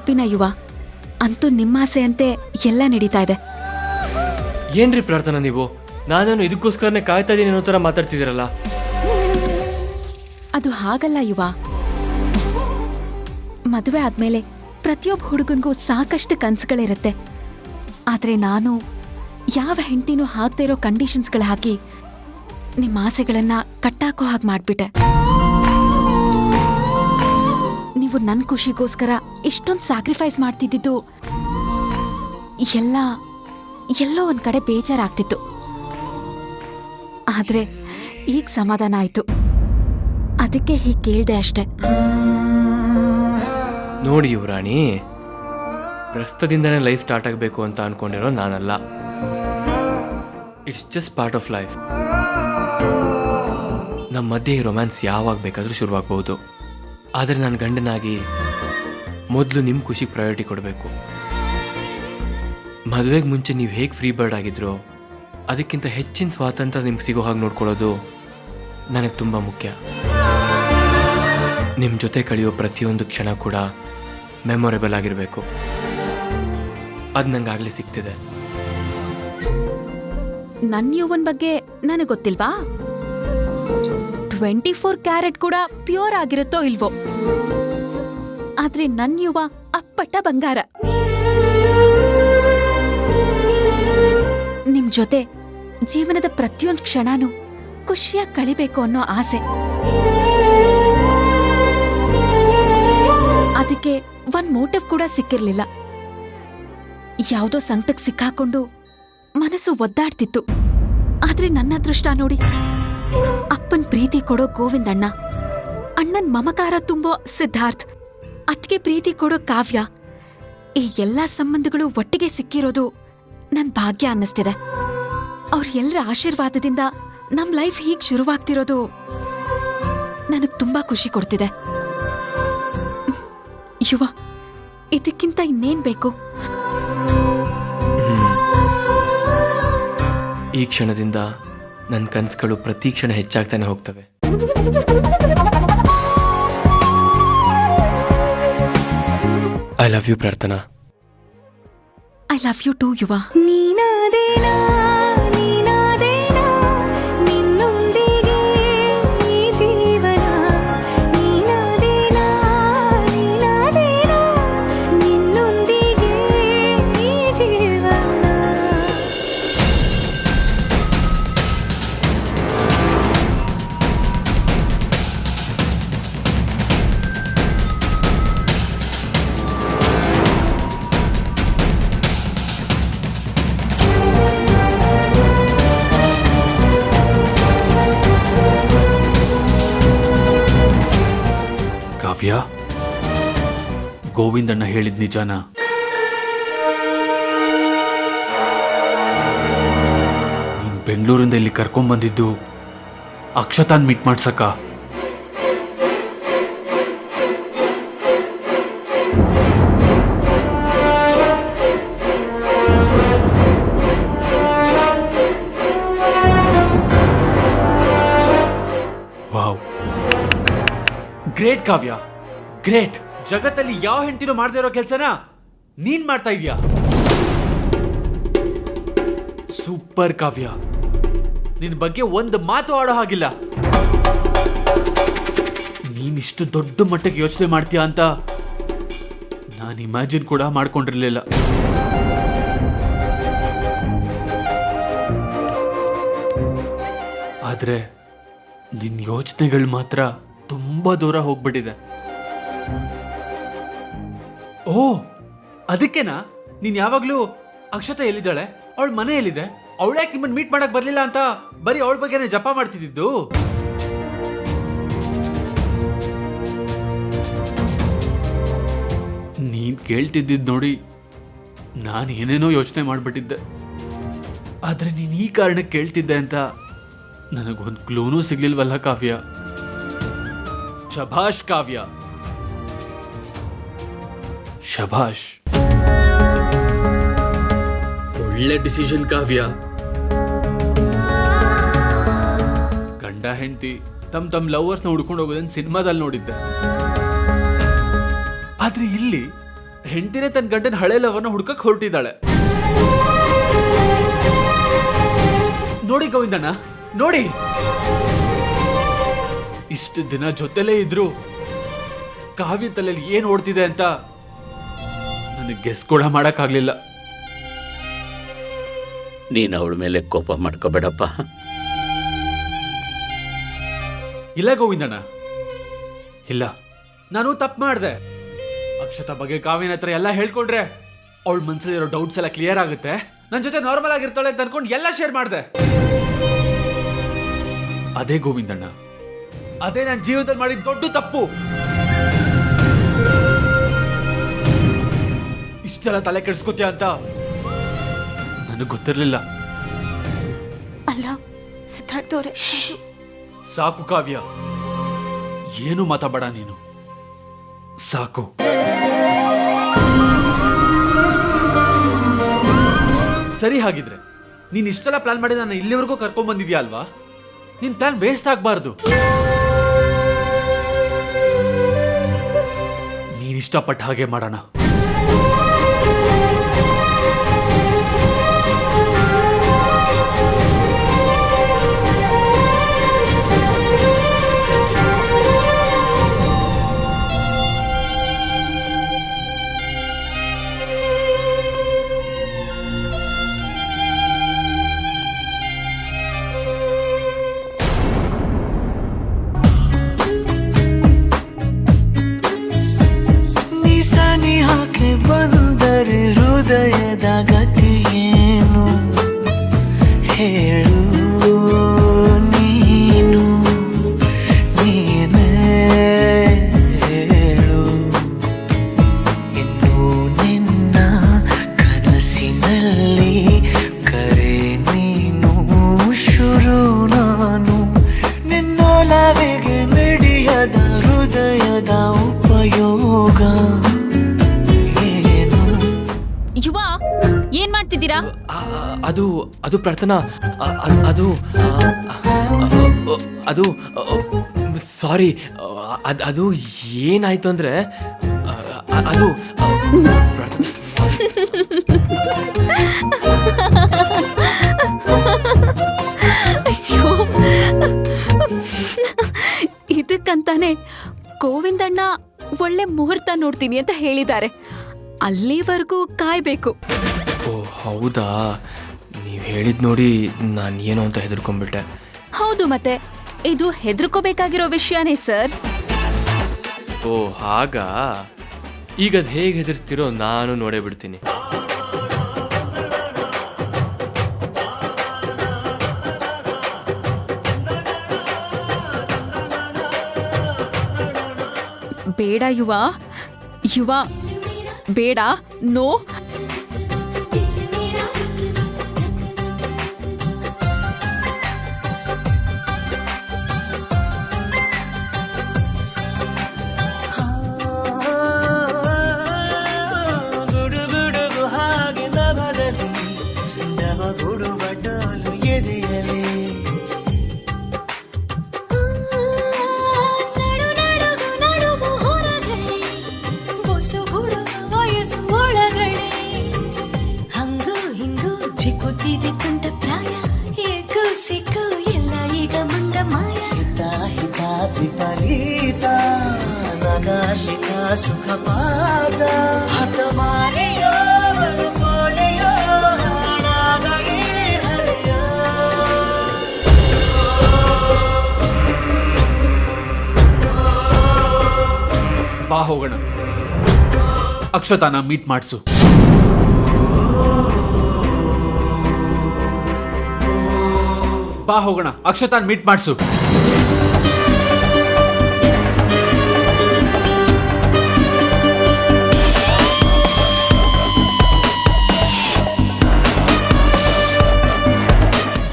ಹ್ಯಾಪಿನ ಯುವ? ಅಂತೂ ನಿಮ್ಮಾಸೆಯಂತೆ ಎಲ್ಲ ನಡೀತಾ ಇದೆ. ಏನ್ರಿ ಪ್ರಾರ್ಥನಾ ನೀವು? ನಾನೇನು ಇದಕ್ಕೋಸ್ಕರನೇ ಕಾಯ್ತಾ ಇದ್ದೀನಿ ಅನ್ನೋ ಥರ ಮಾತಾಡ್ತಿದ್ದೀರಲ್ಲ. ಅದು ಹಾಗಲ್ಲ ಯುವ. ಮದುವೆ ಆದ್ಮೇಲೆ ಪ್ರತಿಯೊಬ್ಬ ಹುಡುಗನ್ಗೂ ಸಾಕಷ್ಟು ಕನ್ಸುಗಳಿರುತ್ತೆ. ಆದ್ರೆ ನಾನು ಯಾವ ಹೆಂಡತಿನೂ ಹಾಕ್ದೇ ಇರೋ ಕಂಡೀಷನ್ಸ್ಗಳು ಹಾಕಿ ನಿಮ್ಮ ಆಸೆಗಳನ್ನ ಕಟ್ಟಾಕೋ ಹಾಗೆ ಮಾಡ್ಬಿಟ್ಟೆ. ನೀವು ನನ್ನ ಖುಷಿಗೋಸ್ಕರ ಇಷ್ಟೊಂದು ಸ್ಯಾಕ್ರಿಫೈಸ್ ಮಾಡ್ತಿದ್ದಿದ್ದು ಎಲ್ಲೋ ಒಂದ್ ಕಡೆ ಬೇಜಾರಾಗ್ತಿತ್ತು. ಆದ್ರೆ ಈಗ ಸಮಾಧಾನ ಆಯ್ತು. ಅದಕ್ಕೆ ಹೀಗೆ ಕೇಳ್ದೆ ಅಷ್ಟೆ. ನೋಡಿ ಯುವರಾಣಿ, ಪ್ರಸ್ತುತದಿಂದನೇ ಲೈಫ್ ಸ್ಟಾರ್ಟ್ ಆಗಬೇಕು ಅಂತ ಅನ್ಕೊಂಡಿರೋ ನಾನಲ್ಲ. It's just part of life. ನಮ್ಮ ಮಧ್ಯೆ ಈ ರೊಮ್ಯಾನ್ಸ್ ಯಾವಾಗ ಬೇಕಾದರೂ ಶುರುವಾಗಬಹುದು. ಆದರೆ ನಾನು ಗಂಡನಾಗಿ ಮೊದಲು ನಿಮ್ಮ ಖುಷಿಗೆ ಪ್ರಯಾರಿಟಿ ಕೊಡಬೇಕು. ಮದುವೆಗೆ ಮುಂಚೆ ನೀವು ಹೇಗೆ ಫ್ರೀ ಬರ್ಡ್ ಆಗಿದ್ರೋ ಅದಕ್ಕಿಂತ ಹೆಚ್ಚಿನ ಸ್ವಾತಂತ್ರ್ಯ ನಿಮ್ಗೆ ಸಿಗೋ ಹಾಗೆ ನೋಡ್ಕೊಳ್ಳೋದು ನನಗೆ ತುಂಬ ಮುಖ್ಯ. ನಿಮ್ಮ ಜೊತೆ ಕಳೆಯೋ ಪ್ರತಿಯೊಂದು ಕ್ಷಣ ಕೂಡ ಮೆಮೊರೇಬಲ್ ಆಗಿರಬೇಕು. ಅದು ನಂಗಾಗಲೇ ಸಿಗ್ತಿದೆ. ನನ್ನ ಯುವನ್ ಬಗ್ಗೆ ನನಗೆ ಗೊತ್ತಿಲ್ವಾ? 24 ಕ್ಯಾರೆಟ್ ಕೂಡ ಪ್ಯೂರ್ ಆಗಿರುತ್ತೋ ಇಲ್ವೋ, ಆದ್ರೆ ನನ್ನ ಯುವ ಅಪ್ಪಟ್ಟ ಬಂಗಾರ. ನಿಮ್ ಜೊತೆ ಜೀವನದ ಪ್ರತಿಯೊಂದು ಕ್ಷಣನೂ ಖುಷಿಯಾಗಿ ಕಳಿಬೇಕು ಅನ್ನೋ ಆಸೆ. ಅದಕ್ಕೆ ಒಂದ್ ಮೋಟಿವ್ ಕೂಡ ಸಿಕ್ಕಿರ್ಲಿಲ್ಲ. ಯಾವುದೋ ಸಂಕಟಕ್ಕೆ ಸಿಕ್ಕಾಕೊಂಡು ಮನಸ್ಸು ಒದ್ದಾಡ್ತಿತ್ತು. ಆದ್ರೆ ನನ್ನ ಅದೃಷ್ಟ ನೋಡಿ, ಅಪ್ಪನ್ ಪ್ರೀತಿ ಕೊಡೋ ಗೋವಿಂದಣ್ಣ, ಅಣ್ಣನ್ ಮಮಕಾರ ತುಂಬೋ ಸಿದ್ಧಾರ್ಥ್, ಅತ್ತಿಗೆ ಪ್ರೀತಿ ಕೊಡೋ ಕಾವ್ಯ, ಈ ಎಲ್ಲಾ ಸಂಬಂಧಗಳು ಒಟ್ಟಿಗೆ ಸಿಕ್ಕಿರೋದು ನನ್ ಭಾಗ್ಯ ಅನ್ನಿಸ್ತಿದೆ. ಅವ್ರ ಎಲ್ಲರ ಆಶೀರ್ವಾದದಿಂದ ನಮ್ ಲೈಫ್ ಹೀಗ್ ಶುರುವಾಗ್ತಿರೋದು ನನಗ್ ತುಂಬಾ ಖುಷಿ ಕೊಡ್ತಿದೆ. ಯುವ, ಇದಕ್ಕಿಂತ ಇನ್ನೇನ್ ಬೇಕು? ಈ ಕ್ಷಣದಿಂದ ನನ್ನ ಕನಸುಗಳು ಪ್ರತಿ ಕ್ಷಣ ಹೆಚ್ಚಾಗ್ತಾನೆ ಹೋಗ್ತವೆ. ಐ ಲವ್ ಯು ಪ್ರಾರ್ಥನಾ. ಐ ಲವ್ ಯು ಟು ಯುವ. ಕಾವ್ಯ, ಗೋವಿಂದಣ್ಣ ಹೇಳಿದ್ ನಿಜಾನ? ನೀನ್ ಬೆಂಗಳೂರಿಂದ ಇಲ್ಲಿ ಕರ್ಕೊಂಡ್ಬಂದಿದ್ದು ಅಕ್ಷತಾನ್ ಮೀಟ್ ಮಾಡ್ಸಕ್ಕ? ವಾವ್, ಗ್ರೇಟ್ ಕಾವ್ಯ, ಗ್ರೇಟ್. ಜಗತ್ತಲ್ಲಿ ಯಾವ ಹೆಂಡತಿನೂ ಮಾಡದೇ ಇರೋ ಕೆಲಸನ ನೀನ್ ಮಾಡ್ತಾ ಇದೀಯಾ. ಸೂಪರ್ ಕಾವ್ಯ, ನಿನ್ ಬಗ್ಗೆ ಒಂದು ಮಾತು ಆಡೋ ಹಾಗಿಲ್ಲ. ನೀನಿಷ್ಟು ದೊಡ್ಡ ಮಟ್ಟಕ್ಕೆ ಯೋಚನೆ ಮಾಡ್ತೀಯಾ ಅಂತ ನಾನು ಇಮ್ಯಾಜಿನ್ ಕೂಡ ಮಾಡ್ಕೊಂಡಿರ್ಲಿಲ್ಲ. ಆದ್ರೆ ನಿನ್ ಯೋಚನೆಗಳು ಮಾತ್ರ ತುಂಬಾ ದೂರ ಹೋಗ್ಬಿಟ್ಟಿದೆ. ಓ, ಅದಕ್ಕೆನಾ ನೀನ್ ಯಾವಾಗ್ಲೂ ಅಕ್ಷತಾ ಎಲ್ಲಿದ್ದಾಳೆ, ಅವಳ ಮನೆ ಎಲ್ಲಿದೆ, ಅವಳ್ಯಾಕೆ ನಿಮ್ಮನ್ನ ಮೀಟ್ ಮಾಡಕ್ ಬರ್ಲಿಲ್ಲ ಅಂತ ಬರೀ ಅವಳ ಬಗ್ಗೆನೇ ಜಪ ಮಾಡ್ತಿದ್ದು? ನೀನ್ ಕೇಳ್ತಿದ್ದಿದ್ ನೋಡಿ ನಾನು ಏನೇನೋ ಯೋಚನೆ ಮಾಡ್ಬಿಟ್ಟಿದ್ದೆ. ಆದ್ರೆ ನೀನ್ ಈ ಕಾರಣಕ್ಕೆ ಕೇಳ್ತಿದ್ದೆ ಅಂತ ನನಗೊಂದು ಕ್ಲೂನೂ ಸಿಗ್ಲಿಲ್ವಲ್ಲ ಕಾವ್ಯ. ಶಭಾಷ್ ಕಾವ್ಯ, ಶಭಾಷ್. ಒಳ್ಳೆ ಡಿಸಿಷನ್ ಕಾವ್ಯ. ಗಂಡ ಹೆಂಡತಿ ತಮ್ ಲವರ್ಸ್ನ ಹುಡ್ಕೊಂಡು ಹೋಗೋದನ್ನ ಸಿನಿಮಾದಲ್ಲಿ ನೋಡಿದ್ದೆ. ಆದ್ರೆ ಇಲ್ಲಿ ಹೆಂಡತಿನೇ ತನ್ನ ಗಂಡನ ಹಳೆ ಲವನ್ನ ಹುಡ್ಕಕ್ ಹೊರಟಿದ್ದಾಳೆ. ನೋಡಿ ಗೋವಿಂದಣ್ಣ, ನೋಡಿ, ಇಷ್ಟು ದಿನ ಜೊತೆಲೇ ಇದ್ರು ಕಾವ್ಯ ತಲೆಯಲ್ಲಿ ಏನ್ ಓಡ್ತಿದೆ ಅಂತ ನನಗೆ ಗೆಸ್ ಕೂಡ ಮಾಡಕ್ಕಾಗ್ಲಿಲ್ಲ. ನೀನು ಅವಳ ಮೇಲೆ ಕೋಪ ಮಾಡ್ಕೋಬೇಡಪ್ಪ. ಇಲ್ಲ ಗೋವಿಂದಣ್ಣ, ಇಲ್ಲ, ನಾನು ತಪ್ಪು ಮಾಡಿದೆ. ಅಕ್ಷತಾ ಬಗ್ಗೆ ಕಾವ್ಯನ ಹತ್ರ ಎಲ್ಲ ಹೇಳ್ಕೊಂಡ್ರೆ ಅವಳ ಮನ್ಸಲ್ಲಿರೋ ಡೌಟ್ಸ್ ಎಲ್ಲ ಕ್ಲಿಯರ್ ಆಗುತ್ತೆ, ನನ್ನ ಜೊತೆ ನಾರ್ಮಲ್ ಆಗಿರ್ತಾಳೆ ಅಂತ ಅನ್ಕೊಂಡು ಎಲ್ಲ ಶೇರ್ ಮಾಡಿದೆ. ಅದೇ ಗೋವಿಂದಣ್ಣ, ಅದೇ ನನ್ನ ಜೀವನದಲ್ಲಿ ಮಾಡಿದ ದೊಡ್ಡ ತಪ್ಪು. ಇಷ್ಟೆಲ್ಲ ತಲೆ ಕೆಡಿಸ್ಕೋತೀಯ ಅಂತ ನನಗೆ ಗೊತ್ತಿರಲಿಲ್ಲ. ಅಲ್ಲ ಸಿದ್ಧಾರ್ಥವ್ರೆ, ಸಾಕು ಕಾವ್ಯ, ಏನು ಮಾತಾಡಬೇಡ ನೀನು, ಸಾಕು. ಸರಿ, ಹಾಗಿದ್ರೆ ನೀನ್ ಇಷ್ಟೆಲ್ಲ ಪ್ಲಾನ್ ಮಾಡಿ ನನ್ನ ಇಲ್ಲಿವರೆಗೂ ಕರ್ಕೊಂಡ್ ಬಂದಿದ್ಯಾ ಅಲ್ವಾ? ನಿನ್ ಪ್ಲಾನ್ ವೇಸ್ಟ್ ಆಗ್ಬಾರ್ದು. ನೀನ್ ಇಷ್ಟಪಟ್ಟ ಹಾಗೆ ಮಾಡೋಣ. ಬಂದರೆ ಹೃದಯದ ಗತಿಯೇನು ಹೇಳು, ನೀನು ನೀನೇ ಹೇಳು. ಇನ್ನು ನಿನ್ನ ಕನಸಿನಲ್ಲಿ ಕರೆ ನೀನು, ಶುರು ನಾನು ನಿನ್ನೊಲವಿಗೆ ಮಿಡಿಯದ ಹೃದಯದ ಉಪಯೋಗ. ಯುವ, ಏನ್ ಮಾಡ್ತಿದ್ದೀರಾ? ಅದು ಅದು ಪ್ರಾರ್ಥನಾ, ಅದು ಅದು ಸಾರಿ, ಅದು ಏನಾಯ್ತು ಅಂದ್ರೆ ಅದು ಅಯ್ಯೋ, ಇದಕ್ಕಂತಾನೆ ಗೋವಿಂದಣ್ಣ ಒಳ್ಳೆ ಮುಹೂರ್ತ ನೋಡ್ತೀನಿ ಅಂತ ಹೇಳಿದ್ದಾರೆ. ಅಲ್ಲಿವರೆಗೂ ಕಾಯ್ಬೇಕು. ಓ ಹೌದಾ, ನೀವು ಹೇಳಿದ್ ನೋಡಿ ನಾನು ಏನು ಅಂತ ಹೆದರ್ಕೊಂಡ್ಬಿಟ್ಟೆ. ಹೌದು, ಮತ್ತೆ ಇದು ಹೆದರ್ಕೋಬೇಕಾಗಿರೋ ವಿಷಯನೇ ಸರ್. ಓ ಹಾಗಾ, ಈಗ ಅದು ಹೇಗೆ ಹೆದರ್ಸ್ತಿರೋ ನಾನು ನೋಡೇ ಬಿಡ್ತೀನಿ. ಬೇಡ ಯುವ, ಯುವ ಬೇಡ, ನೋ. ಗುಡುಗುಡುಗು ಹಾಗೆ ನಭದಲ್ಲಿ ನವಗುಡುವ ಡೋಲು ಎದೆಯಲಿ. ಹಂಗು ಹಿಂಗು ಜಿಕ್ಕುತ್ತಿದೆ ತುಂಟ ಪ್ರಾಯ, ಏಕು ಸಿಕ್ಕು ಎಲ್ಲ ಈಗ ಮಂಗ ಮಾಯ. ಹಿತ ಹಿತ ವಿಪರೀತ ನಗಾಶಿಕ ಸುಖಪಾತ, ಹಠಮಾರಿಯೋ ಬಲುಕೋಣೆಯೋ ಹಾಳಾದ ಈ ಹರಿಯ. ಬಾ ಹೋಗೋಣ, ಅಕ್ಷತಾನ ಮೀಟ್ ಮಾಡಿಸು. ಬಾ ಹೋಗೋಣ, ಅಕ್ಷತಾನ್ ಮೀಟ್ ಮಾಡಿಸು.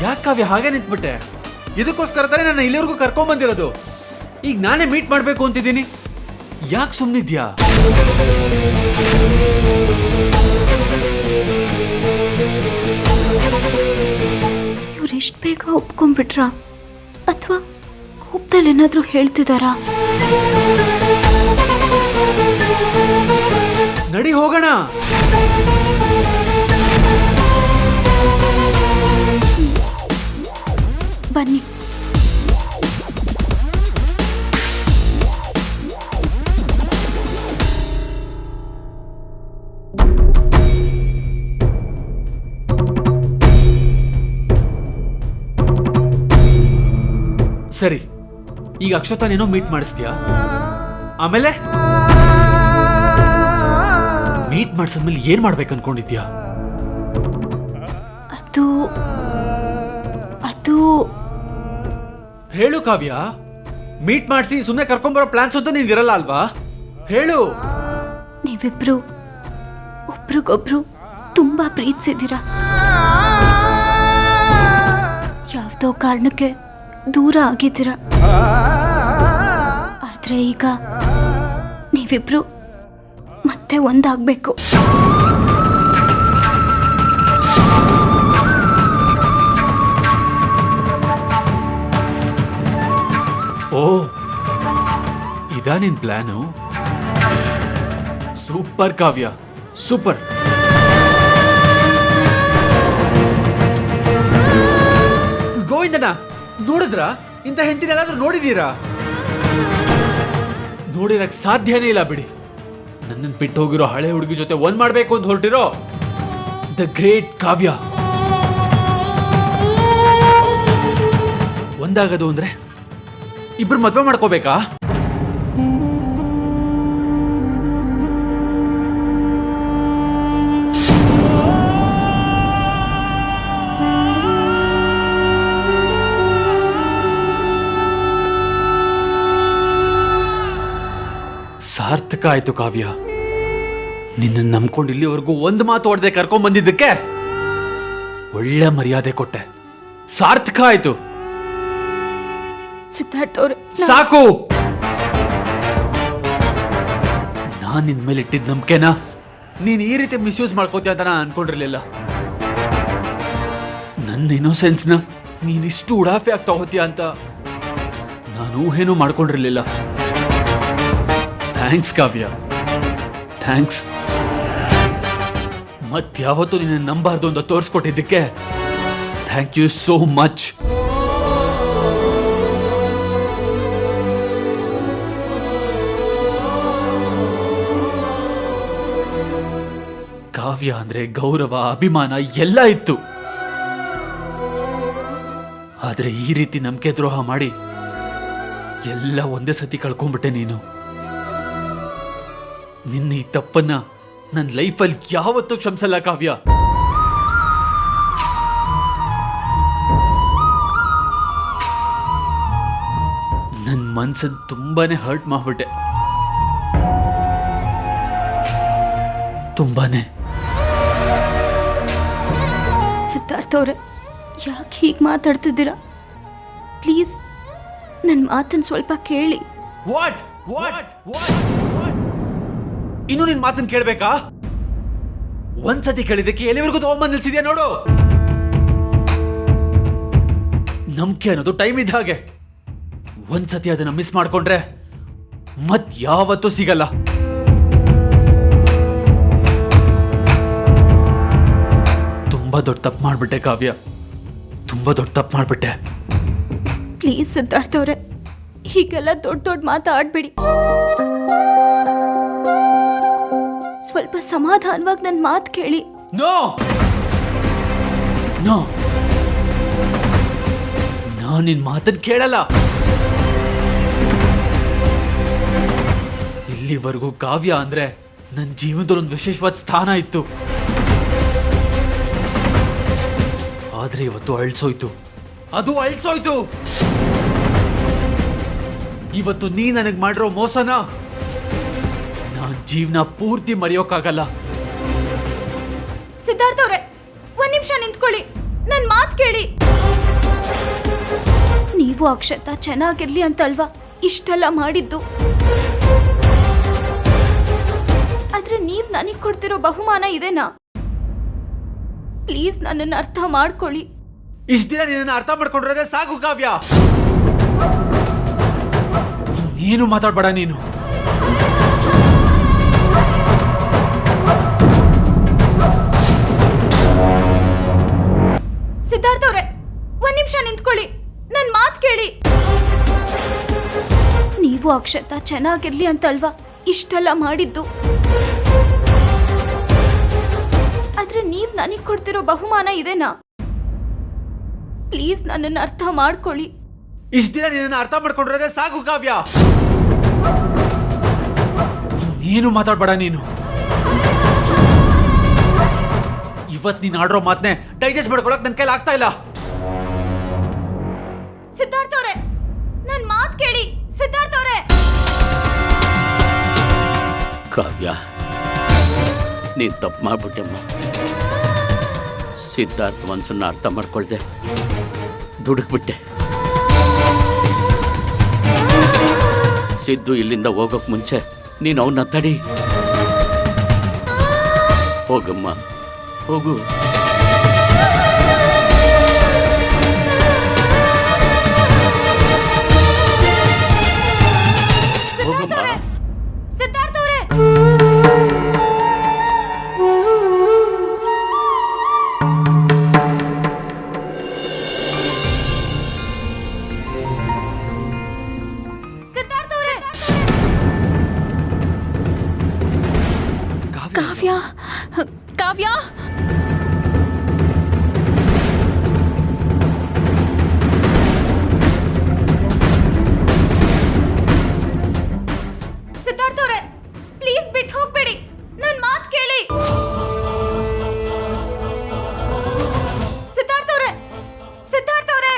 ಯಾಕೆ ಕಾವ್ಯ ಹಾಗೆ ನಿಂತ್ಬಿಟ್ಟೆ? ಇದಕ್ಕೋಸ್ಕರ ತಾನೇ ನನ್ನ ಇಲ್ಲಿವರೆಗೂ ಕರ್ಕೊಂಡ್ ಬಂದಿರೋದು. ಈಗ ನಾನೇ ಮೀಟ್ ಮಾಡ್ಬೇಕು ಅಂತಿದ್ದೀನಿ, ಯಾಕೆ ಸುಮ್ಮನಿದ್ಯಾ? ಇವ್ರೆಷ್ಟು ಬೇಗ ಒಪ್ಕೊಂಡ್ಬಿಟ್ರ, ಅಥವಾ ಕೋಪದಲ್ಲಿ ಏನಾದ್ರೂ ಹೇಳ್ತಿದಾರಾ? ನಡಿ ಹೋಗೋಣ. ಬನ್ನಿ. ಸರಿ, ಈಗ ಅಕ್ಷತಾನೇನೋ ಮೀಟ್ ಮಾಡಿಸ್ತೀಯಾ? ಆಮೇಲೆ ಮೀಟ್ ಮಾಡಿಸಿದ್ಮೇಲೆ ಏನ್ ಮಾಡ್ಬೇಕು ಅನ್ಕೊಂಡಿದ್ಯಾ? ಅದು ಅದು ಹೇಳು ಕಾವ್ಯ. ಮೀಟ್ ಮಾಡಿಸಿ ಸುಮ್ಮನೆ ಕರ್ಕೊಂಡ್ಬರೋ ಪ್ಲಾನ್ಸ್ ಅಂತ ನಿನ್ಗಿರಲ್ಲ ಅಲ್ವಾ? ಹೇಳು. ನೀವಿಬ್ರು ಒಬ್ರಿಗೊಬ್ರು ತುಂಬಾ ಪ್ರೀತಿಸಿದ್ದೀರಾ. ಯಾವ್ದೋ ಕಾರಣಕ್ಕೆ ದೂರ ಆಗಿದ್ದೀರಾ. ಆದ್ರೆ ಈಗ ನೀವಿಬ್ರು ಮತ್ತೆ ಒಂದಾಗ್ಬೇಕು. ಓ, ಇದಾ ನಿನ್ ಪ್ಲಾನು? ಸೂಪರ್ ಕಾವ್ಯ, ಸೂಪರ್. ಗೋವಿಂದಣ್ಣ, ನೋಡಿದ್ರ? ಇಂಥ ಹೆಂಡತಿನೆಲ್ಲಾದ್ರೂ ನೋಡಿದೀರಾ? ನೋಡಿರಕ್ ಸಾಧ್ಯನೇ ಇಲ್ಲ ಬಿಡಿ. ನನ್ನನ್ನು ಬಿಟ್ಟು ಹೋಗಿರೋ ಹಳೆ ಹುಡುಗಿ ಜೊತೆ ಒಂದ್ ಮಾಡ್ಬೇಕು ಅಂತ ಹೊರಟಿರೋ ದ ಗ್ರೇಟ್ ಕಾವ್ಯ. ಒಂದಾಗದು ಅಂದ್ರೆ ಇಬ್ರು ಮದ್ವೆ ಮಾಡ್ಕೋಬೇಕಾ? ಸಾರ್ಥಕ ಆಯ್ತು ಕಾವ್ಯ. ನಿನ್ನ ನಂಬ್ಕೊಂಡು ಇಲ್ಲಿವರೆಗೂ ಒಂದು ಮಾತು ಹೊಡೆದೆ ಕರ್ಕೊಂಡ್ ಬಂದಿದ್ದಕ್ಕೆ ಒಳ್ಳೆ ಮರ್ಯಾದೆ ಕೊಟ್ಟೆ. ಸಾರ್ಥಕ ಆಯ್ತು. ಸಿದ್ಧಾರ್ಥ್ ಅವ್ರೆ, ಸಾಕು. ನಾನ್ ನಿನ್ ಮೇಲೆ ಇಟ್ಟಿದ್ದ ನಂಬಿಕೆನ ನೀನ್ ಈ ರೀತಿ ಮಿಸ್ಯೂಸ್ ಮಾಡ್ಕೋತೀಯ ಅಂತ ನಾನು ಅನ್ಕೊಂಡಿರ್ಲಿಲ್ಲ. ನನ್ನ ಇನ್ನೋಸೆನ್ಸ್ನ ನೀನ್ ಇಷ್ಟು ಉಡಾಫೆ ಆಗ್ತಾ ಹೋತೀಯ ಅಂತ ನಾನು ಊಹೆನೂ ಮಾಡ್ಕೊಂಡಿರ್ಲಿಲ್ಲ. ಥ್ಯಾಂಕ್ಸ್ ಕಾವ್ಯ, ಥ್ಯಾಂಕ್ಸ್. ಮತ್ಯಾವತ್ತೂ ನಿನ್ನ ನಂಬಾರ್ದು ಅಂತ ತೋರಿಸ್ಕೊಟ್ಟಿದ್ದಕ್ಕೆ ಥ್ಯಾಂಕ್ ಯು ಸೋ ಮಚ್. ಕಾವ್ಯ ಅಂದ್ರೆ ಗೌರವ, ಅಭಿಮಾನ ಎಲ್ಲ ಇತ್ತು. ಆದ್ರೆ ಈ ರೀತಿ ನಂಬಿಕೆ ದ್ರೋಹ ಮಾಡಿ ಎಲ್ಲ ಒಂದೇ ಸತಿ ಕಳ್ಕೊಂಡ್ಬಿಟ್ಟೆ ನೀನು. ನಿನ್ನ ಈ ತಪ್ಪನ್ನ ನನ್ನ ಲೈಫಲ್ಲಿ ಯಾವತ್ತೂ ಕ್ಷಮಿಸಲ್ಲ ಕಾವ್ಯ. ನನ್ನ ಮನ್ಸನ್ನು ತುಂಬಾನೇ ಹರ್ಟ್ ಮಾಡ್ಬಿಟ್ಟೆ, ತುಂಬಾನೇ. ಸಿದ್ಧಾರ್ಥ್ ಅವ್ರೆ, ಯಾಕೆ ಹೀಗೆ ಮಾತಾಡ್ತಿದ್ದೀರಾ? ಪ್ಲೀಸ್ ನನ್ನ ಮಾತನ್ನು ಸ್ವಲ್ಪ ಕೇಳಿ. ವಾಟ್ ವಾಟ್ ವಾಟ್ ಇನ್ನು ನಿನ್ ಮಾತನ್ನ ಕೇಳ್ಬೇಕಾ? ಒಂದ್ಸತಿ ಕೇಳಿದಕ್ಕೆ ಎಲ್ಲಿವರೆಗೂ ತಗೊಂಬಂದ್ ನಿಲ್ಸಿದ್ಯಾ ನೋಡು. ನಂಬಿಕೆ ಅನ್ನೋದು ಟೈಮ್ ಇದ್ದ ಹಾಗೆ. ಒಂದ್ಸತಿ ಅದನ್ನ ಮಿಸ್ ಮಾಡ್ಕೊಂಡ್ರೆ ಮತ್ ಯಾವತ್ತೂ ಸಿಗಲ್ಲ. ತುಂಬಾ ದೊಡ್ಡ ತಪ್ಪು ಮಾಡ್ಬಿಟ್ಟೆ ಕಾವ್ಯ, ತುಂಬಾ ದೊಡ್ಡ ತಪ್ಪು ಮಾಡ್ಬಿಟ್ಟೆ. ಪ್ಲೀಸ್ ಸಿದ್ಧಾರ್ಥ್ ಅವ್ರೆ, ಹೀಗೆಲ್ಲ ದೊಡ್ಡ ದೊಡ್ಡ ಮಾತಾಡ್ಬೇಡಿ. ಸ್ವಲ್ಪ ಸಮಾಧಾನವಾಗಿ ನನ್ನ ಮಾತು ಕೇಳಿ. ನೋ ನೋ, ನಾನು ನಿನ್ ಮಾತನ್ನ ಕೇಳಲ್ಲ. ಇಲ್ಲಿವರೆಗೂ ಕಾವ್ಯ ಅಂದ್ರೆ ನನ್ನ ಜೀವನದಲ್ಲಿ ಒಂದು ವಿಶೇಷವಾದ ಸ್ಥಾನ ಇತ್ತು. ಆದ್ರೆ ಇವತ್ತು ಅಳ್ಸೋಯ್ತು, ಅದು ಅಳ್ಸೋಯ್ತು. ಇವತ್ತು ನೀ ನನಗ್ ಮಾಡಿರೋ ಮೋಸನ ನಾನ್ ಜೀವನ ಪೂರ್ತಿ ಮರೆಯೋಕ್ಕಾಗಲ್ಲ. ಸಿದ್ಧಾರ್ಥ್ ಅವ್ರೆ, ಒಂದ್ ನಿಮಿಷ ನಿಂತ್ಕೊಳ್ಳಿ, ನನ್ನ ಮಾತು ಕೇಳಿ. ನೀವು ಅಕ್ಷತಾ ಚೆನ್ನಾಗಿರ್ಲಿ ಅಂತಲ್ವಾ ಇಷ್ಟೆಲ್ಲ ಮಾಡಿದ್ದು. ಆದ್ರೆ ನೀವ್ ನನಗ್ ಕೊಡ್ತಿರೋ ಬಹುಮಾನ ಇದೇನಾ? ಪ್ಲೀಸ್ ನನ್ನನ್ನು ಅರ್ಥ ಮಾಡ್ಕೊಳ್ಳಿ. ಇಷ್ಟ ದಿನ ನಿನ್ನ ಅರ್ಥ ಮಾಡ್ಕೊಂಡಿರೋದೇ ಸಾಕು ಕಾವ್ಯ. ಇನ್ನೇನು ಮಾತಾಡ್ಬೇಡ ನೀನು. ಸಿದ್ಧಾರ್ಥ ಅವ್ರೆ, ಒಂದ್ ನಿಮಿಷ ನಿಂತ್ಕೊಳ್ಳಿ, ನನ್ ಮಾತ್ ಕೇಳಿ. ನೀವು ಅಕ್ಷತಾ ಚೆನ್ನಾಗಿರ್ಲಿ ಅಂತಲ್ವಾ ಇಷ್ಟೆಲ್ಲ ಮಾಡಿದ್ದು. ಆದ್ರೆ ನೀವ್ ನನಗ್ ಕೊಡ್ತಿರೋ ಬಹುಮಾನ ಇದೇನಾ? ಪ್ಲೀಸ್ ನನ್ನನ್ನು ಅರ್ಥ ಮಾಡ್ಕೊಳ್ಳಿ. ಇಷ್ಟ ದಿನ ನಿನ್ನ ಅರ್ಥ ಮಾಡ್ಕೊಂಡ್ರೆ ಸಾಕು ಕಾವ್ಯ. ನೀನು ಮಾತಾಡ್ಬೇಡ. ನೀನು ಇವತ್ ನೀನ್ ಆಡ್ರೋ ಮಾತನ್ನೇ ಡೈಜೆಸ್ಟ್ ಮಾಡ್ಕೊಳಕ್ ನನ್ ಕೈಲಿ ಆಗ್ತಾ ಇಲ್ಲ. ಸಿದ್ಧಾರ್ಥ ಅವ್ರೆ, ನನ್ ಮಾತ್ ಕೇಳಿ. ಸಿದ್ಧಾರ್ಥ ಅವ್ರೆ, ಕಾವ್ಯ, ನೀನ್ ತಪ್ಪು ಮಾಡ್ಬಿಟ್ಟೆಮ್ಮ. ಸಿದ್ಧಾರ್ಥ ಮನ್ಸನ್ನ ಅರ್ಥ ಮಾಡ್ಕೊಳ್ದೆ ದುಡುಕ್ಬಿಟ್ಟೆ. ಸಿದ್ದು ಇಲ್ಲಿಂದ ಹೋಗೋಕ್ ಮುಂಚೆ ನೀನು ಅವನ್ನ ತಡಿ. ಹೋಗಮ್ಮ, ಹೋಗು. ಹೋಗಮ್ಮ. ಸಿದ್ಧಾರ್ಥ ಅವ್ರೆ, ಸಿದ್ಧಾರ್ಥ ಅವ್ರೆ, ಕಾವ್ಯ ಕಾವ್ಯ ಸಿದ್ಧಾರ್ಥ ಅವ್ರೆ, ಪ್ಲೀಸ್ ಬಿಟ್ಟು ಹೋಗ್ಬೇಡಿ. ನನ್ ಮಾತ್ ಕೇಳಿ. ಸಿದ್ಧಾರ್ಥ ಅವ್ರೆ, ಸಿದ್ಧಾರ್ಥ ಅವ್ರೆ,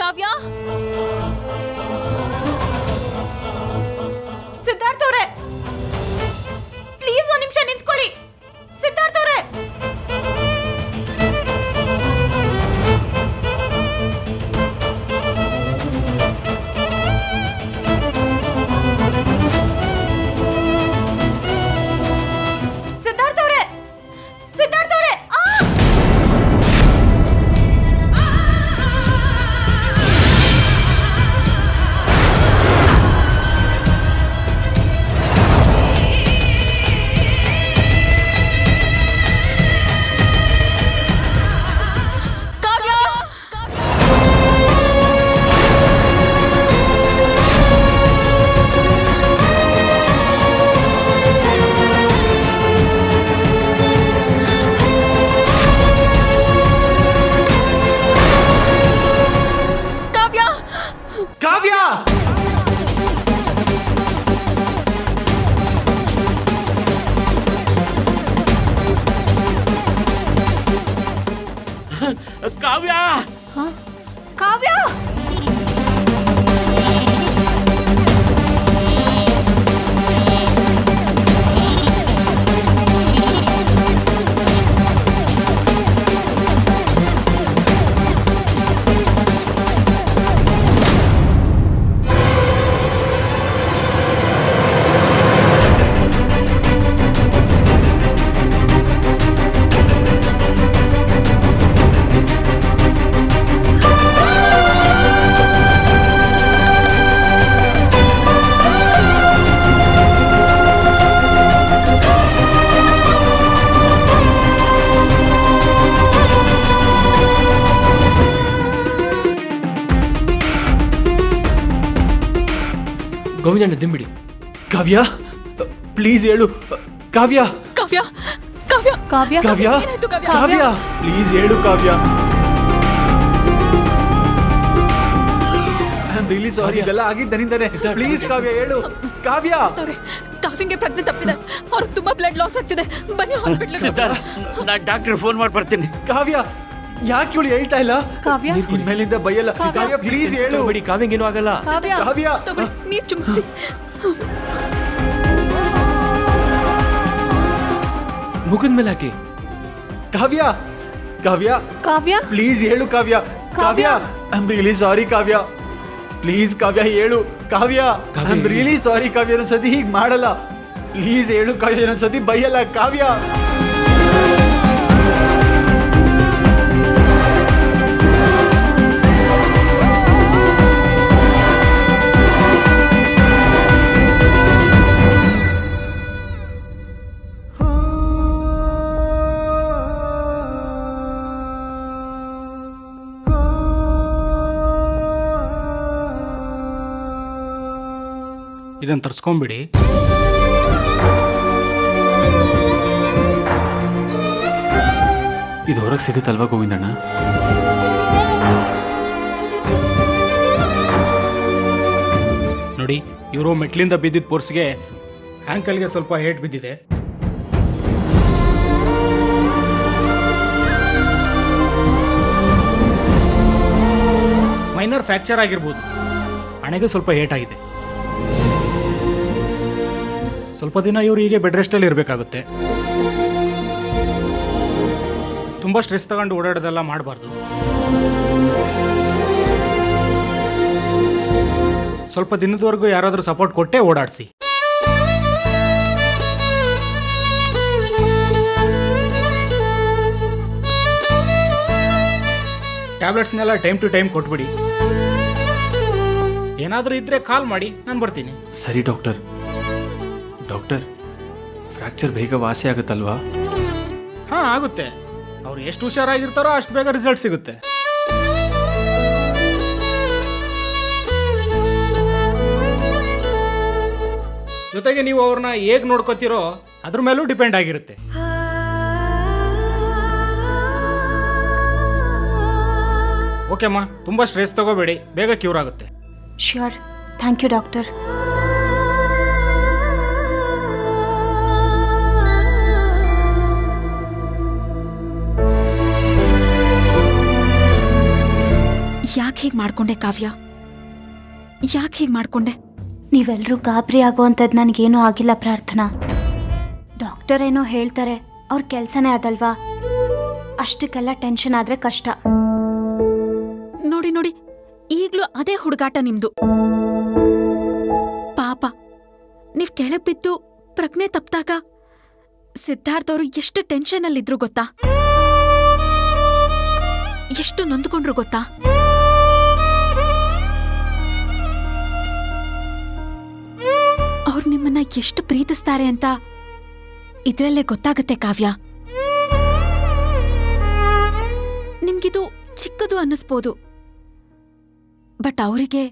ಕಾವ್ಯ ಸಿದ್ಧಾರ್ಥ ಅವ್ರೆ, ಪ್ಲೀಸ್ ಒಂದ್ ನಿಮಿಷ ನಿಂತ್ಕೊಳ್ಳಿ. ಸಿದ್ಧಾರ್ಥ ಅವ್ರೆ, ಸಿದ್ಧಾರ್ಥ ಅವ್ರೆ, ಸಿದ್ಧಾರ್ಥ ಅವ್ರೆ, ಕಾವ್ಯ, ಕಾವ್ಯ, ಕಾವ್ಯ, ಗೋವಿಂದಣ್ಣ ದಿಂಬಿಡಿ. ಕಾವ್ಯ ಪ್ಲೀಸ್ ಹೇಳು. ಕಾವ್ಯ, ಕಾವ್ಯ ಕಾವ್ಯ ಕಾವ್ಯ, ಕಾವ್ಯ, ಏನಾಯ್ತು ಕಾವ್ಯ? ಕಾವ್ಯ ಪ್ಲೀಸ್ ಹೇಳು. ಕಾವ್ಯ, ಐ ಆಮ್ ರಿಯಲಿ ಸಾರಿ. ಇದೆಲ್ಲ ಆಗಿದ್ದು ನನ್ನಿಂದಾನೆ. ಪ್ಲೀಸ್ ಕಾವ್ಯ ಹೇಳು. ಕಾವ್ಯ, ಕಾವ್ಯಂಗೆ ಪ್ರಜ್ಞೆ ತಪ್ಪಿದೆ. ಅವ್ರಿಗೆ ತುಂಬಾ ಬ್ಲಡ್ ಲಾಸ್ ಆಗ್ತಿದೆ. ಬನ್ನಿ ಹಾಸ್ಪಿಟ್ಲ್. ಸಿದ್ಧಾರ್ಥ, ನಾನು ಡಾಕ್ಟರ್ ಫೋನ್ ಮಾಡಿ ಬರ್ತೀನಿ. ಕಾವ್ಯ ಯಾಕೆ ಇವಳು ಹೇಳ್ತಾ ಇಲ್ಲ? ಕಾವ್ಯ, ಇನ್ಮೇಲಿಂದ ಬೈಯಲ್ಲ. ಕಾವ್ಯ ಪ್ಲೀಸ್ ಹೇಳು. ಬಿಡಿ, ಕಾವ್ಯಂಗೇನು ಆಗಲ್ಲ. ಕಾವ್ಯ, ತಗೊಳ್ಳಿ, ನೀರ್ ಚುಮ್ಸಿ. ಮುಗಿದ ಮೇಲೆ ಹಾಕಿ. ಕಾವ್ಯ, ಕಾವ್ಯ ಕಾವ್ಯ, ಪ್ಲೀಸ್ ಹೇಳು. Kavya, Kavya I am really sorry. Kavya please. Kavya ಹೇಳು. Kavya I am really sorry. Kavya ಇನ್ನೊಂದ್ಸತಿ ಹೀಗೆ ಮಾಡಲ್ಲ. ಪ್ಲೀಸ್ ಹೇಳು. ಕಾವ್ಯ ಇನ್ನೊಂದ್ಸತಿ ಬೈಯಲ್ಲ. ಕಾವ್ಯ, ಇದನ್ನು ತರಿಸ್ಕೊಂಬಿಡಿ. ಇದು ಹೊರಗೆ ಸಿಗುತ್ತಲ್ವಾ ಗೋವಿಂದಣ್ಣ? ನೋಡಿ, ಇವರು ಮೆಟ್ಲಿಂದ ಬಿದ್ದಿದ್ದ ಪೋರ್ಸ್ಗೆ ಆ್ಯಂಕಲ್ಗೆ ಸ್ವಲ್ಪ ಏಟ್ ಬಿದ್ದಿದೆ. ಮೈನರ್ ಫ್ರ್ಯಾಕ್ಚರ್ ಆಗಿರ್ಬೋದು. ಹಣೆಗೆ ಸ್ವಲ್ಪ ಏಟ್ ಆಗಿದೆ. ಸ್ವಲ್ಪ ದಿನ ಇವರು ಹೀಗೆ ಬೆಡ್ ರೆಸ್ಟಲ್ಲಿ ಇರಬೇಕಾಗುತ್ತೆ. ತುಂಬ ಸ್ಟ್ರೆಸ್ ತಗೊಂಡು ಓಡಾಡೋದೆಲ್ಲ ಮಾಡಬಾರ್ದು. ಸ್ವಲ್ಪ ದಿನದವರೆಗೂ ಯಾರಾದರೂ ಸಪೋರ್ಟ್ ಕೊಟ್ಟೇ ಓಡಾಡಿಸಿ. ಟ್ಯಾಬ್ಲೆಟ್ಸ್ನೆಲ್ಲ ಟೈಮ್ ಟು ಟೈಮ್ ಕೊಟ್ಬಿಡಿ. ಏನಾದರೂ ಇದ್ರೆ ಕಾಲ್ ಮಾಡಿ, ನಾನು ಬರ್ತೀನಿ. ಸರಿ ಡಾಕ್ಟರ್. ಡಾಕ್ಟರ್, ಫ್ರ್ಯಾಕ್ಚರ್ ಬೇಗ ವಾಸಿ ಆಗುತ್ತಲ್ವಾ? ಹಾಂ, ಆಗುತ್ತೆ. ಅವ್ರು ಎಷ್ಟು ಹುಷಾರಾಗಿರ್ತಾರೋ ಅಷ್ಟು ಬೇಗ ರಿಸಲ್ಟ್ ಸಿಗುತ್ತೆ. ಜೊತೆಗೆ ನೀವು ಅವ್ರನ್ನ ಹೇಗೆ ನೋಡ್ಕೋತೀರೋ ಅದ್ರ ಮೇಲೂ ಡಿಪೆಂಡ್ ಆಗಿರುತ್ತೆ. ಓಕೆಮ್ಮ, ತುಂಬ ಸ್ಟ್ರೆಸ್ ತಗೋಬೇಡಿ, ಬೇಗ ಕ್ಯೂರ್ ಆಗುತ್ತೆ. ಶ್ಯೂರ್. Thank you doctor. ಯಾಕೆ ಹೀಗೆ ಮಾಡ್ಕೊಂಡೆ ಕಾವ್ಯ? ಯಾಕೆ ಹೀಗೆ ಮಾಡ್ಕೊಂಡೆ? ನೀವೆಲ್ಲರೂ ಗಾಬರಿ ಆಗೋವಂಥದ್ದು ನನಗೇನೂ ಆಗಿಲ್ಲ ಪ್ರಾರ್ಥನಾ. ಡಾಕ್ಟರ್ ಏನೋ ಹೇಳ್ತಾರೆ, ಅವ್ರ ಕೆಲಸನೇ ಅದಲ್ವಾ, ಅಷ್ಟಕ್ಕೆಲ್ಲ ಟೆನ್ಷನ್ ಆದರೆ ಕಷ್ಟ. ನೋಡಿ ನೋಡಿ, ಈಗ್ಲೂ ಅದೇ ಹುಡುಗಾಟ ನಿಮ್ದು. ಪಾಪ, ನೀವ್ ಕೆಳಗ್ ಬಿದ್ದು ಪ್ರಜ್ಞೆ ತಪ್ಪಿದಾಗ ಸಿದ್ಧಾರ್ಥ್ ಅವರು ಎಷ್ಟು ಟೆನ್ಷನ್ನಲ್ಲಿದ್ರು ಗೊತ್ತಾ? ಎಷ್ಟು ನೊಂದ್ಕೊಂಡ್ರು ಗೊತ್ತಾ? ಅವ್ರು ನಿಮ್ಮನ್ನ ಎಷ್ಟು ಪ್ರೀತಿಸ್ತಾರೆ ಅಂತ ಇದ್ರಲ್ಲೇ ಗೊತ್ತಾಗತ್ತೆ ಕಾವ್ಯ. ನಿಮ್ಗಿದು ಚಿಕ್ಕದು ಅನ್ನಿಸ್ಬೋದು, ಬಟ್ ಅವರಿಗೆ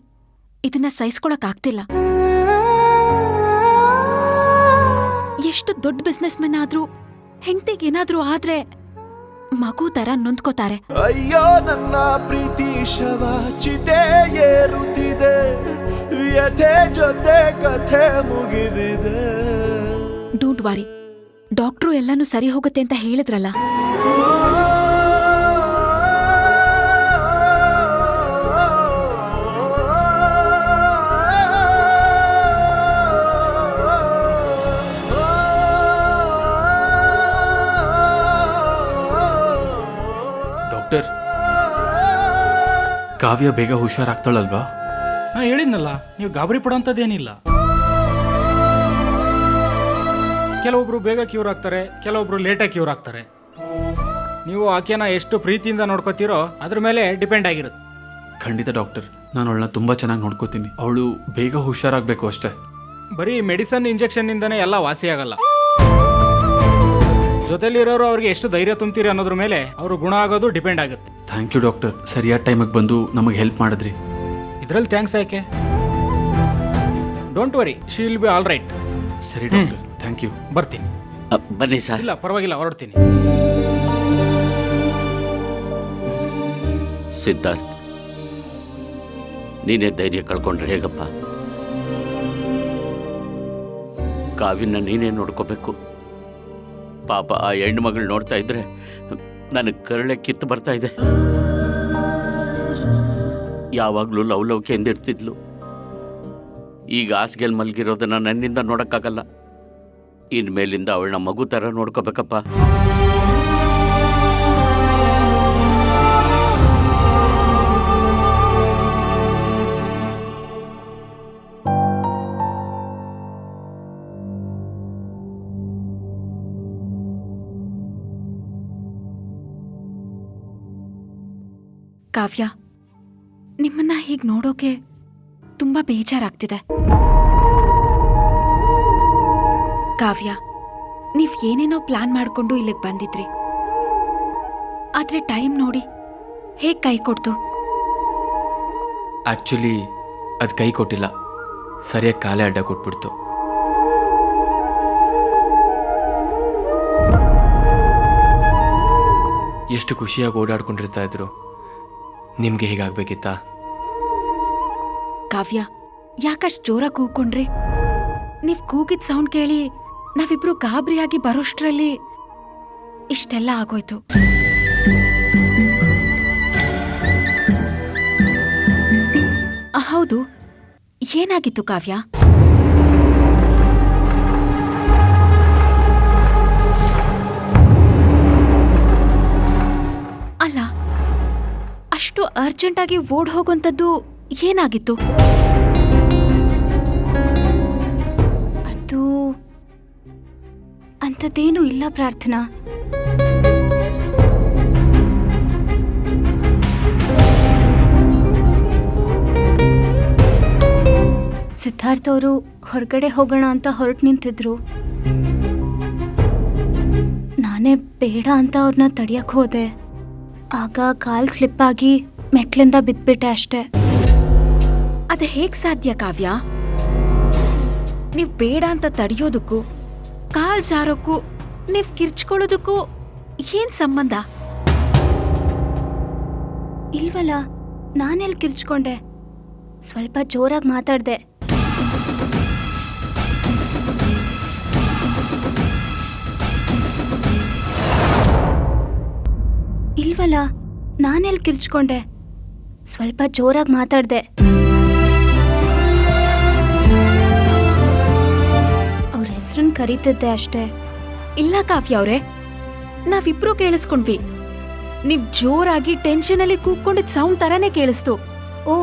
ಇದನ್ನ ಸಹಿಸ್ಕೊಳಕ್ ಆಗ್ತಿಲ್ಲ. ಎಷ್ಟು ದೊಡ್ಡ ಬಿಸ್ನೆಸ್ ಮೆನ್ ಆದ್ರೂ ಹೆಂಡತಿಗೇನಾದ್ರೂ ಆದ್ರೆ ಮಗು ತರ ನೊಂದ್ಕೋತಾರೆ. ಅಯ್ಯೋ ನನ್ನ ಪ್ರೀತಿ ಶವ ಚಿತೆ ಏರುತ್ತಿದೆ, ವ್ಯಥೆ ಜೊತೆ ಕಥೆ ಮುಗಿದಿದೆ. ಡೋಂಟ್ ವಾರಿ, ಡಾಕ್ಟ್ರು ಎಲ್ಲಾನು ಸರಿ ಹೋಗುತ್ತೆ ಅಂತ ಹೇಳಿದ್ರಲ್ಲ. ಡಾಕ್ಟರ್, ಕಾವ್ಯ ಬೇಗ ಹುಷಾರಾಗ್ತಾಳಲ್ವಾ? ನಾ ಹೇಳಿದ್ನಲ್ಲ, ನೀವು ಗಾಬರಿ ಪಡೋಂಥದ್ದೇನಿಲ್ಲ. ಕೆಲವೊಬ್ರು ಬೇಗ ಕ್ಯೂರ್ ಆಗ್ತಾರೆ, ಕೆಲವೊಬ್ರು ಲೇಟಾಗಿ ಕ್ಯೂರ್ ಆಗ್ತಾರೆ. ನೀವು ಆಕೆನ ಎಷ್ಟು ಪ್ರೀತಿಯಿಂದ ನೋಡ್ಕೋತೀರೋ ಅದ್ರ ಮೇಲೆ ಡಿಪೆಂಡ್ ಆಗಿರುತ್ತೆ. ಖಂಡಿತ ಡಾಕ್ಟರ್, ನಾನು ಅವಳನ್ನ ತುಂಬ ಚೆನ್ನಾಗಿ ನೋಡ್ಕೋತೀನಿ. ಅವಳು ಬೇಗ ಹುಷಾರಾಗಬೇಕು ಅಷ್ಟೇ. ಬರೀ ಮೆಡಿಸನ್ ಇಂಜೆಕ್ಷನ್ನಿಂದನೇ ಎಲ್ಲ ವಾಸಿಯಾಗಲ್ಲ. ಜೊತೆಲಿರೋರು ಅವ್ರಿಗೆ ಎಷ್ಟು ಧೈರ್ಯ ತುಂಬ್ತೀರಿ ಅನ್ನೋದ್ರ ಮೇಲೆ ಅವರು ಗುಣ ಆಗೋದು ಡಿಪೆಂಡ್ ಆಗುತ್ತೆ. ಥ್ಯಾಂಕ್ ಯು ಡಾಕ್ಟರ್, ಸರಿಯಾದ ಟೈಮಿಗೆ ಬಂದು ನಮಗೆ ಹೆಲ್ಪ್ ಮಾಡಿದ್ರಿ. ಇದರಲ್ಲಿ ಥ್ಯಾಂಕ್ಸ್ ಯಾಕೆ? Don't worry, she will be all right. ಸರಿ ಡಾಕ್ಟರ್, ಥ್ಯಾಂಕ್ ಯು. ಬರ್ತೀನಿ. ಬನ್ನಿ ಸರ್. ಇಲ್ಲ ಪರವಾಗಿಲ್ಲ, ಹೊರಡ್ತೀನಿ. ಸಿದ್ಧಾರ್ಥ್, ನೀನೇ ಧೈರ್ಯ ಕಳ್ಕೊಂಡ್ರೆ ಹೇಗಪ್ಪ? ಕಾವ್ಯನ ನೀನೇ ನೋಡ್ಕೋಬೇಕು. ಪಾಪ ಆ ಹೆಣ್ಣು ಮಗಳು ನೋಡ್ತಾ ಇದ್ರೆ ನನಗೆ ಕರಳೆ ಕಿತ್ತು ಬರ್ತಾ ಇದೆ. ಯಾವಾಗಲೂ ಲವಲವಿಕೆಯಿಂದ ಇರ್ತಿದ್ಲು. ಈಗ ಹಾಸಿಗೆಲ್ ಮಲಗಿರೋದನ್ನ ನನ್ನಿಂದ ನೋಡೋಕ್ಕಾಗಲ್ಲ. ಇನ್ಮೇಲಿಂದ ಅವಳನ್ನ ಮಗು ಥರ ನೋಡ್ಕೋಬೇಕಪ್ಪ. ಕಾವ್ಯ, ನಿಮ್ಮನ್ನ ಹೀಗ್ ನೋಡೋಕೆ ತುಂಬಾ ಬೇಜಾರಾಗ್ತಿದೆ. ಕಾವ್ಯ, ನೀವ್ ಏನೇನೋ ಪ್ಲಾನ್ ಮಾಡ್ಕೊಂಡು ಇಲ್ಲಿಗೆ ಬಂದಿದ್ರಿ, ಆದ್ರೆ ಟೈಮ್ ನೋಡಿ ಹೇಗ್ ಕೈ ಕೊಡ್ತು. ಆ್ಯಕ್ಚುಲಿ ಅದು ಕೈ ಕೊಟ್ಟಿಲ್ಲ, ಸರಿಯಾಗಿ ಕಾಲೇ ಅಡ್ಡ ಕೊಟ್ಬಿಡ್ತು. ಎಷ್ಟು ಖುಷಿಯಾಗಿ ಓಡಾಡ್ಕೊಂಡಿರ್ತಾ ಇದ್ರು, ನಿಮ್ಗೆ ಹೀಗಾಗ್ಬೇಕಿತ್ತಾ? ಕಾವ್ಯ, ಯಾಕಷ್ಟು ಜೋರಾಗಿ ಕೂಗ್ಕೊಂಡ್ರಿ? ನೀವ್ ಕೂಗಿದ್ ಸೌಂಡ್ ಕೇಳಿ ನಾವಿಬ್ರು ಗಾಬರಿಯಾಗಿ ಬರೋಷ್ಟ್ರಲ್ಲಿ ಇಷ್ಟೆಲ್ಲ ಆಗೋಯ್ತು. ಹೌದು, ಏನಾಗಿತ್ತು ಕಾವ್ಯ? ಅಲ್ಲ, ಅಷ್ಟು ಅರ್ಜೆಂಟಾಗಿ ಓಡ್ ಹೋಗೋಂಥದ್ದು ಏನಾಗಿತ್ತು? ಅದು ಅಂಥದ್ದೇನೂ ಇಲ್ಲ ಪ್ರಾರ್ಥನಾ. ಸಿದ್ಧಾರ್ಥ ಅವರು ಹೊರಗಡೆ ಹೋಗೋಣ ಅಂತ ಹೊರಟು ನಿಂತಿದ್ರು. ನಾನೇ ಬೇಡ ಅಂತ ಅವ್ರನ್ನ ತಡಿಯಕ್ಕೆ ಹೋದೆ. ಆಗ ಕಾಲ್ ಸ್ಲಿಪ್ ಆಗಿ ಮೆಟ್ಲಿಂದ ಬಿದ್ಬಿಟ್ಟೆ ಅಷ್ಟೆ. ಅದು ಹೇಗ್ ಸಾಧ್ಯ ಕಾವ್ಯ? ನೀವ್ ಬೇಡ ಅಂತ ತಡೆಯೋದಕ್ಕೂ ಕಾಲ್ ಜಾರೋಕ್ಕೂ ನೀವ್ ಕಿರ್ಚ್ಕೊಳ್ಳೋದಕ್ಕೂ ಏನ್ ಸಂಬಂಧ? ಇಲ್ವಲ್ಲ, ನಾನೆಲ್ಲಿ ಕಿರ್ಚ್ಕೊಂಡೆ? ಸ್ವಲ್ಪ ಜೋರಾಗಿ ಮಾತಾಡ್ದೆ. ಇಲ್ವಲ್ಲ, ನಾನೆಲ್ಲಿ ಕಿರ್ಚ್ಕೊಂಡೆ? ಸ್ವಲ್ಪ ಜೋರಾಗಿ ಮಾತಾಡ್ದೆ. ಅವ್ರ ಹೆಸರನ್ನ ಕರೀತಿದ್ದೆ ಅಷ್ಟೇ. ಇಲ್ಲ ಕಾವ್ಯ ಅವ್ರೆ, ನಾವಿಬ್ರು ಕೇಳಿಸ್ಕೊಂಡ್ವಿ. ನೀವ್ ಜೋರಾಗಿ ಟೆನ್ಷನಲ್ಲಿ ಕೂಗ್ಕೊಂಡಿದ್ ಸೌಂಡ್ ತರಾನೇ ಕೇಳಿಸ್ತು. ಓ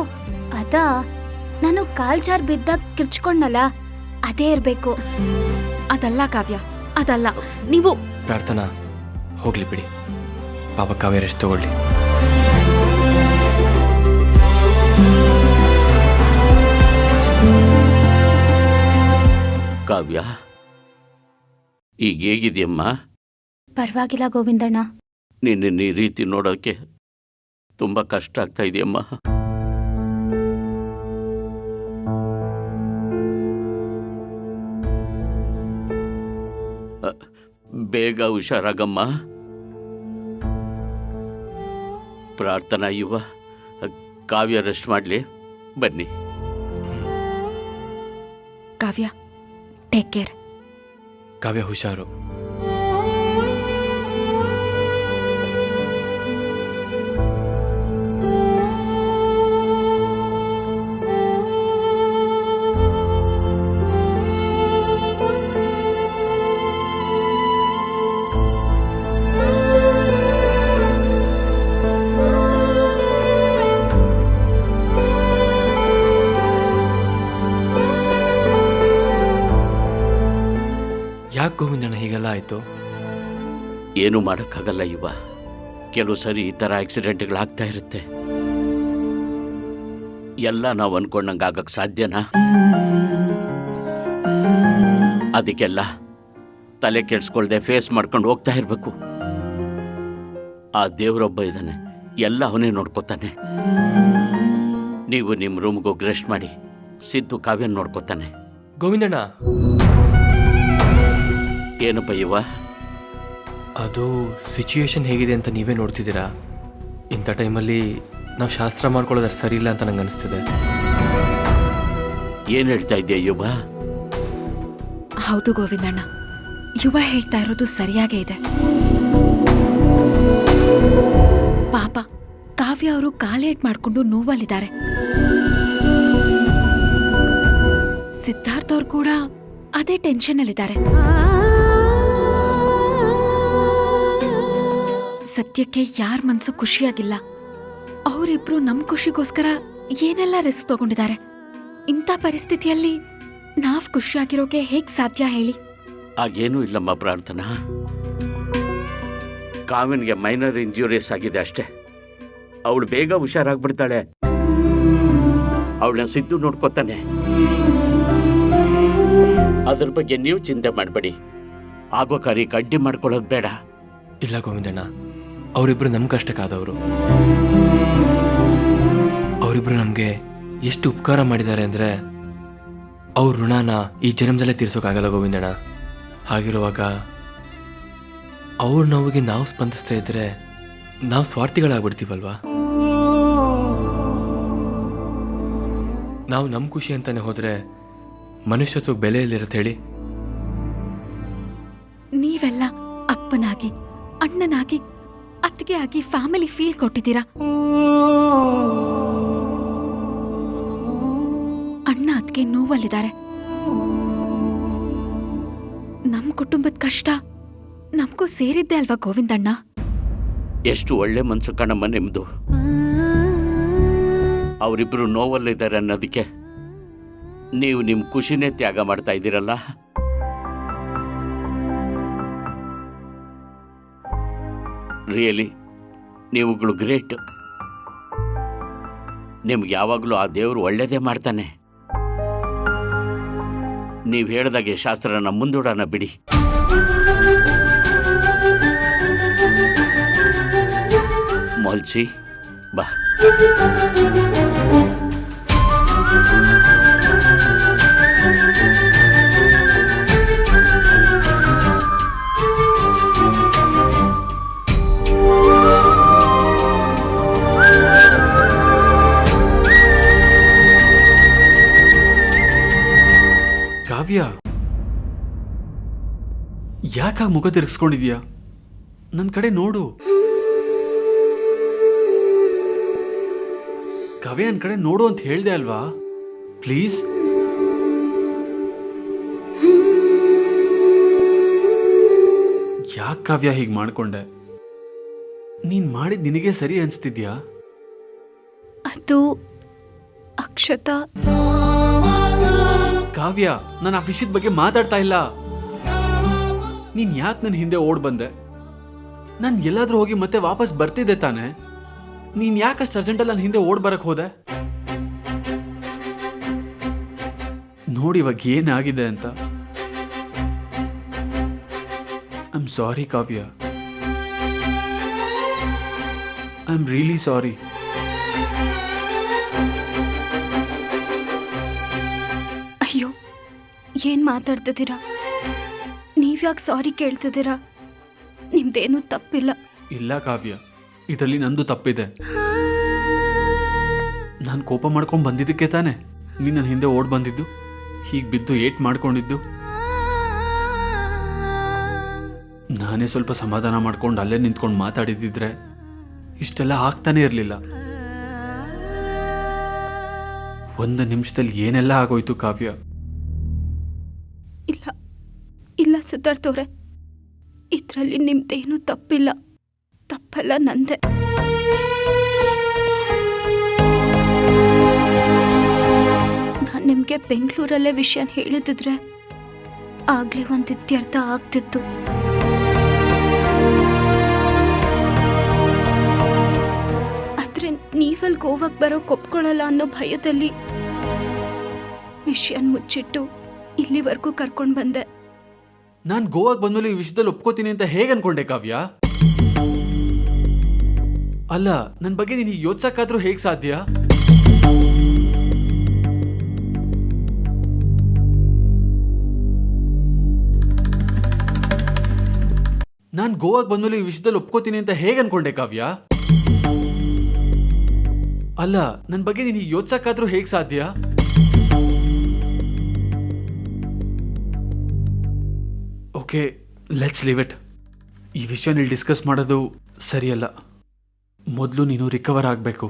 ಅದಾ, ನಾನು ಕಾಲ್ ಜಾರ್ ಬಿದ್ದಾಗ ಕಿರ್ಚ್ಕೊಂಡಲ್ಲ, ಅದೇ ಇರ್ಬೇಕು. ಅದಲ್ಲ ಕಾವ್ಯ, ಅದಲ್ಲ. ನೀವು ಪ್ರಾರ್ಥನಾ, ಹೋಗ್ಲಿ ಬಿಡಿ. ಪಾಪ ಕಾವ್ಯ ರೆಸ್ಟ್ ತಗೊಳ್ಳಿ. ಕಾವ್ಯ, ಈಗ ಹೇಗಿದೆಯಮ್ಮ? ಪರವಾಗಿಲ್ಲ ಗೋವಿಂದಣ್ಣ. ನಿನ್ನ ಈ ರೀತಿ ನೋಡೋಕ್ಕೆ ತುಂಬ ಕಷ್ಟ ಆಗ್ತಾ ಇದೆಯಮ್ಮ. ಬೇಗ ಹುಷಾರಾಗಮ್ಮ. ಪ್ರಾರ್ಥನಾ ಯುವ, ಕಾವ್ಯ ರೆಸ್ಟ್ ಮಾಡಲಿ. ಬನ್ನಿ. ಕಾವ್ಯ, ಟೇಕ್ ಕೇರ್. ಕಾವ್ಯ ಹುಷಾರು. ಯಾಕೆ ಗೋವಿಂದಣ್ಣ ಹೀಗೆಲ್ಲ ಆಯಿತು? ಏನೂ ಮಾಡೋಕ್ಕಾಗಲ್ಲ ಯುವ. ಕೆಲವು ಸರಿ ಈ ಥರ ಆಕ್ಸಿಡೆಂಟ್ಗಳಾಗ್ತಾ ಇರುತ್ತೆ. ಎಲ್ಲ ನಾವು ಅನ್ಕೊಂಡಂಗೆ ಆಗಕ್ಕೆ ಸಾಧ್ಯನಾ? ಅದಕ್ಕೆಲ್ಲ ತಲೆ ಕೆಡ್ಸ್ಕೊಳ್ದೆ ಫೇಸ್ ಮಾಡ್ಕೊಂಡು ಹೋಗ್ತಾ ಇರಬೇಕು. ಆ ದೇವರೊಬ್ಬ ಇದ್ದಾನೆ, ಎಲ್ಲ ಅವನೇ ನೋಡ್ಕೋತಾನೆ. ನೀವು ನಿಮ್ಮ ರೂಮ್ಗೆ ಹೋಗಿ ರೆಸ್ಟ್ ಮಾಡಿ, ಸಿದ್ದು ಕಾವ್ಯನ ನೋಡ್ಕೋತಾನೆ. ಗೋವಿಂದಣ್ಣ, ಏನಪ್ಪ ಯುವ? ಅದು ಸಿಚುಯೇಷನ್ ಹೇಗಿದೆ ಅಂತ ನೀವೇ ನೋಡ್ತಿದ್ದೀರಾ. ಇಂಥ ಟೈಮಲ್ಲಿ ನಾವು ಶಾಸ್ತ್ರ ಮಾಡ್ಕೊಳ್ಳೋದು ಸರಿ ಇಲ್ಲ ಅಂತ ನಂಗೆ ಅನಿಸ್ತಿದೆ. ಏನು ಹೇಳ್ತಾ ಇದೆಯಾ ಯುವ? ಹೌದು ಗೋವಿಂದಣ್ಣ, ಯುವ ಹೇಳ್ತಾ ಇರೋದು ಸರಿಯಾಗೇ ಇದೆ. ಪಾಪ ಕಾವ್ಯ ಅವರು ಕಾಲೇಟ್ ಮಾಡ್ಕೊಂಡು ನೋವಲ್ಲಿದ್ದಾರೆ. ಸಿದ್ಧಾರ್ಥ ಅವ್ರು ಕೂಡ ಅದೇ ಟೆನ್ಷನ್ನಲ್ಲಿದ್ದಾರೆ. ಸದ್ಯಕ್ಕೆ ಯಾರ ಮನ್ಸು ಖುಷಿಯಾಗಿಲ್ಲ. ಅವರಿಬ್ರು ನಮ್ ಖುಷಿಗೋಸ್ಕರ ಏನೆಲ್ಲ ರಿಸ್ಕ್ ತಗೊಂಡಿದ್ದಾರೆ. ಇಂಥ ಪರಿಸ್ಥಿತಿಯಲ್ಲಿ ನಾವ್ ಖುಷಿಯಾಗಿರೋಕೆ ಹೇಗ್ ಸಾಧ್ಯ ಹೇಳಿ? ಆಗೇನೂ ಇಲ್ಲಮ್ಮ ಪ್ರಾರ್ಥನಾ. ಕಾವ್ಯನಿಗೆ ಮೈನರ್ ಇಂಜುರೀಸ್ ಆಗಿದೆ ಅಷ್ಟೇ. ಅವಳು ಬೇಗ ಹುಷಾರಾಗ್ಬಿಡ್ತಾಳೆ. ಅವಳನ್ನ ಸಿದ್ದು ನೋಡ್ಕೋತಾನೆ. ಅದ್ರ ಬಗ್ಗೆ ನೀವು ಚಿಂತೆ ಮಾಡಬೇಡಿ. ಆಗೋ ಕಾರ್ಯಕ್ಕೆ ಅಡ್ಡಿ ಮಾಡ್ಕೊಳ್ಳೋದು ಬೇಡ. ಇಲ್ಲ ಗೋವಿಂದಣ್ಣ, ಅವರಿಬ್ರು ನಮ್ಮ ಕಷ್ಟಕ್ಕಾದವರು. ಅವರಿಬ್ರು ನಮಗೆ ಎಷ್ಟು ಉಪಕಾರ ಮಾಡಿದ್ದಾರೆ ಅಂದರೆ ಅವ್ರ ಋಣನ ಈ ಜನ್ಮದಲ್ಲೇ ತೀರ್ಸೋಕ್ಕಾಗಲ್ಲ ಗೋವಿಂದಣ್ಣ. ಹಾಗಿರುವಾಗ ಅವ್ರ ನೋವಿಗೆ ನಾವು ಸ್ಪಂದಿಸ್ತಾ ಇದ್ರೆ ನಾವು ಸ್ವಾರ್ಥಿಗಳಾಗ್ಬಿಡ್ತೀವಲ್ವಾ? ನಾವು ನಮ್ಮ ಖುಷಿ ಅಂತಾನೆ ಹೋದ್ರೆ ಮನುಷ್ಯತ್ವಕ್ಕೆ ಬೆಲೆ ಎಲ್ಲಿರುತ್ತೆ ಹೇಳಿ? ನೀವೆಲ್ಲ ಅಪ್ಪನಾಗಿ, ಅಣ್ಣನಾಗಿ, ಅತ್ತಿಗೆ ಆಗಿ ಫ್ಯಾಮಿಲಿ ಫೀಲ್ ಕೊಟ್ಟಿದ್ದೀರಾ. ಅಣ್ಣ ಅತ್ತಿಗೆ ನೋವಲ್ಲಿದ್ದಾರೆ. ನಮ್ ಕುಟುಂಬದ ಕಷ್ಟ ನಮಗೂ ಸೇರಿದ್ದೆ ಅಲ್ವಾ ಗೋವಿಂದಣ್ಣ? ಎಷ್ಟು ಒಳ್ಳೆ ಮನ್ಸು ಕಣಮ್ಮ ನಿಮ್ದು. ಅವರಿಬ್ರು ನೋವಲ್ಲಿದ್ದಾರೆ ಅನ್ನೋದಕ್ಕೆ ನೀವು ನಿಮ್ಮ ಖುಷಿನೇ ತ್ಯಾಗ ಮಾಡ್ತಾ ಇದ್ದೀರಲ್ಲ. ರಿಯಲಿ ನೀವುಗಳು ಗ್ರೇಟ್. ನಿಮ್ಗೆ ಯಾವಾಗಲೂ ಆ ದೇವರು ಒಳ್ಳೇದೇ ಮಾಡ್ತಾನೆ. ನೀವು ಹೇಳ್ದಾಗೆ ಶಾಸ್ತ್ರನ ಮುಂದೂಡೋಣ ಬಿಡಿ. ಮೋಲ್ಚಿ ಬಾ. ಕಾವ್ಯ, ಯಾಕಾಗ ಮುಖ ತಿರುಗಿಸ್ಕೊಂಡಿದ್ಯಾ? ನನ್ನ ಕಡೆ ನೋಡು. ಕಾವ್ಯ, ನನ್ನ ಕಡೆ ನೋಡು ಅಂತ ಹೇಳ್ದೆ ಅಲ್ವಾ? ಪ್ಲೀಸ್. ಯಾಕೆ ಕಾವ್ಯ ಹೀಗೆ ಮಾಡ್ಕೊಂಡೆ? ನೀನ್ ಮಾಡಿದ್ ನಿನಗೆ ಸರಿ ಅನ್ಸ್ತಿದ್ಯಾ? ಅದು ಅಕ್ಷತಾ. ಕಾವ್ಯ, ನಾನು ಆ ವಿಷಯದ ಬಗ್ಗೆ ಮಾತಾಡ್ತಾ ಇಲ್ಲ. ನೀನ್ ಯಾಕೆ ನನ್ನ ಹಿಂದೆ ಓಡ್ ಬಂದೆ? ನಾನು ಎಲ್ಲಾದ್ರೂ ಹೋಗಿ ಮತ್ತೆ ವಾಪಸ್ ಬರ್ತಿದ್ದೆ ತಾನೆ. ನೀನ್ ಯಾಕಷ್ಟು ಅರ್ಜೆಂಟಲ್ಲಿ ನನ್ನ ಹಿಂದೆ ಓಡ್ ಬರಕ್ ಹೋದೆ? ನೋಡಿ ಇವಾಗ ಏನಾಗಿದೆ ಅಂತ. I am sorry Kavya. I am really ಸಾರಿ. ಅಯ್ಯೋ, ಏನ್ ಮಾತಾಡ್ತಿದ್ದೀರಾ? ನೀವ್ಯಾಕೆ ಸಾರಿ ಕೇಳ್ತಿದ್ದೀರಾ? ನಿಮ್ದೇನೂ ತಪ್ಪಿಲ್ಲ. ಇಲ್ಲ ಕಾವ್ಯ, ಇದರಲ್ಲಿ ನಂದು ತಪ್ಪಿದೆ. ನಾನು ಕೋಪ ಮಾಡ್ಕೊಂಡು ಬಂದಿದ್ದಕ್ಕೆ ತಾನೆ ನೀನು ನನ್ನ ಹಿಂದೆ ಓಡ್ ಬಂದಿದ್ದು, ಹೀಗೆ ಬಿದ್ದು ಏಟ್ ಮಾಡ್ಕೊಂಡಿದ್ದು. ನಾನೇ ಸ್ವಲ್ಪ ಸಮಾಧಾನ ಮಾಡ್ಕೊಂಡು ಅಲ್ಲೇ ನಿಂತ್ಕೊಂಡು ಮಾತಾಡಿದ್ದಿದ್ರೆ ಇಷ್ಟೆಲ್ಲ ಆಗ್ತಾನೆ ಇರಲಿಲ್ಲ. ಒಂದು ನಿಮಿಷದಲ್ಲಿ ಏನೆಲ್ಲ ಆಗೋಯ್ತು ಕಾವ್ಯ. ಇಲ್ಲ ಇಲ್ಲ ಸಿದ್ಧಾರ್ಥವ್ರೆ, ಇದರಲ್ಲಿ ನಿಮ್ದೇನೂ ತಪ್ಪಿಲ್ಲ. ತಪ್ಪಲ್ಲ ನಂದೆ. ನಾನು ನಿಮಗೆ ಬೆಂಗಳೂರಲ್ಲೇ ವಿಷಯನ ಹೇಳಿದಿದ್ರೆ ಆಗ್ಲೇ ಒಂದು ಇತ್ಯರ್ಥ ಆಗ್ತಿತ್ತು. ಆದ್ರೆ ನೀವಲ್ಲಿ ಗೋವಾಕ್ ಬರೋಕ್ ಒಪ್ಕೊಳ್ಳಲ್ಲ ಅನ್ನೋ ಭಯದಲ್ಲಿ ವಿಷಯನ್ ಮುಚ್ಚಿಟ್ಟು ಇಲ್ಲಿವರೆಗೂ ಕರ್ಕೊಂಡು ಬಂದೆ. ನಾನು ಗೋವಾಗೆ ಬಂದ್ಮೇಲೆ ಈ ವಿಷಯದಲ್ಲಿ ಒಪ್ಕೋತೀನಿ ಅಂತ ಹೇಗೆ ಅನ್ಕೊಂಡೆ ಕಾವ್ಯ? ಅಲ್ಲ, ನನ್ನ ಬಗ್ಗೆ ನೀನು ಯೋಚಿಸಕ್ಕಾದ್ರೂ ಹೇಗೆ ಸಾಧ್ಯ? ನಾನು ಗೋವಾಗೆ ಬಂದ್ಮೇಲೆ ಈ ವಿಷಯದಲ್ಲಿ ಒಪ್ಕೋತೀನಿ ಅಂತ ಹೇಗೆ ಅನ್ಕೊಂಡೆ ಕಾವ್ಯ? ಅಲ್ಲ, ನನ್ನ ಬಗ್ಗೆ ನೀನು ಯೋಚಿಸಕ್ಕಾದ್ರೂ ಹೇಗೆ ಸಾಧ್ಯ? Okay, let's leave it. ಈ ವಿಷಯ ಇಲ್ಲಿ ಡಿಸ್ಕಸ್ ಮಾಡೋದು ಸರಿಯಲ್ಲ. ಮೊದಲು ನೀನು ರಿಕವರ್ ಆಗಬೇಕು.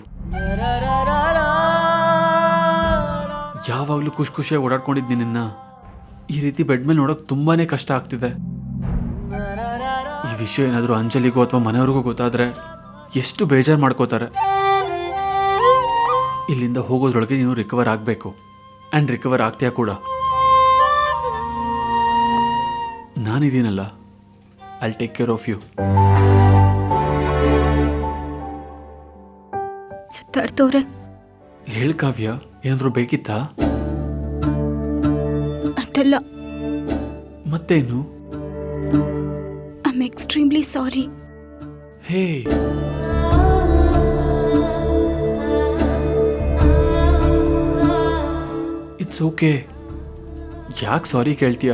ಯಾವಾಗಲೂ ಖುಷಿಯಾಗಿ ಓಡಾಡ್ಕೊಂಡಿದ್ದು ನಿನ್ನ ಈ ರೀತಿ ಬೆಡ್ ಮೇಲೆ ನೋಡೋಕೆ ತುಂಬಾನೇ ಕಷ್ಟ ಆಗ್ತಿದೆ. ಈ ವಿಷಯ ಏನಾದರೂ ಅಂಜಲಿಗೋ ಅಥವಾ ಮನೆಯವ್ರಿಗೂ ಗೊತ್ತಾದರೆ ಎಷ್ಟು ಬೇಜಾರು ಮಾಡ್ಕೋತಾರೆ. ಇಲ್ಲಿಂದ ಹೋಗೋದ್ರೊಳಗೆ ನೀನು ರಿಕವರ್ ಆಗಬೇಕು. ಆ್ಯಂಡ್ ರಿಕವರ್ ಆಗ್ತೀಯಾ ಕೂಡ. ನಾನಿದ್ದೀನಲ್ಲ, I'll take care of you. ಸಿದ್ಧಾರ್ಥವ್ರೆ, ಹೇಳಿ ಕಾವ್ಯ, ಏನಾದರೂ ಬೇಕಿತ್ತಾ? ಅದಲ್ಲ. ಮತ್ತೇನು? I am extremely sorry. Hey, it's okay. ಯಾಕೆ ಸಾರಿ ಕೇಳ್ತೀಯ?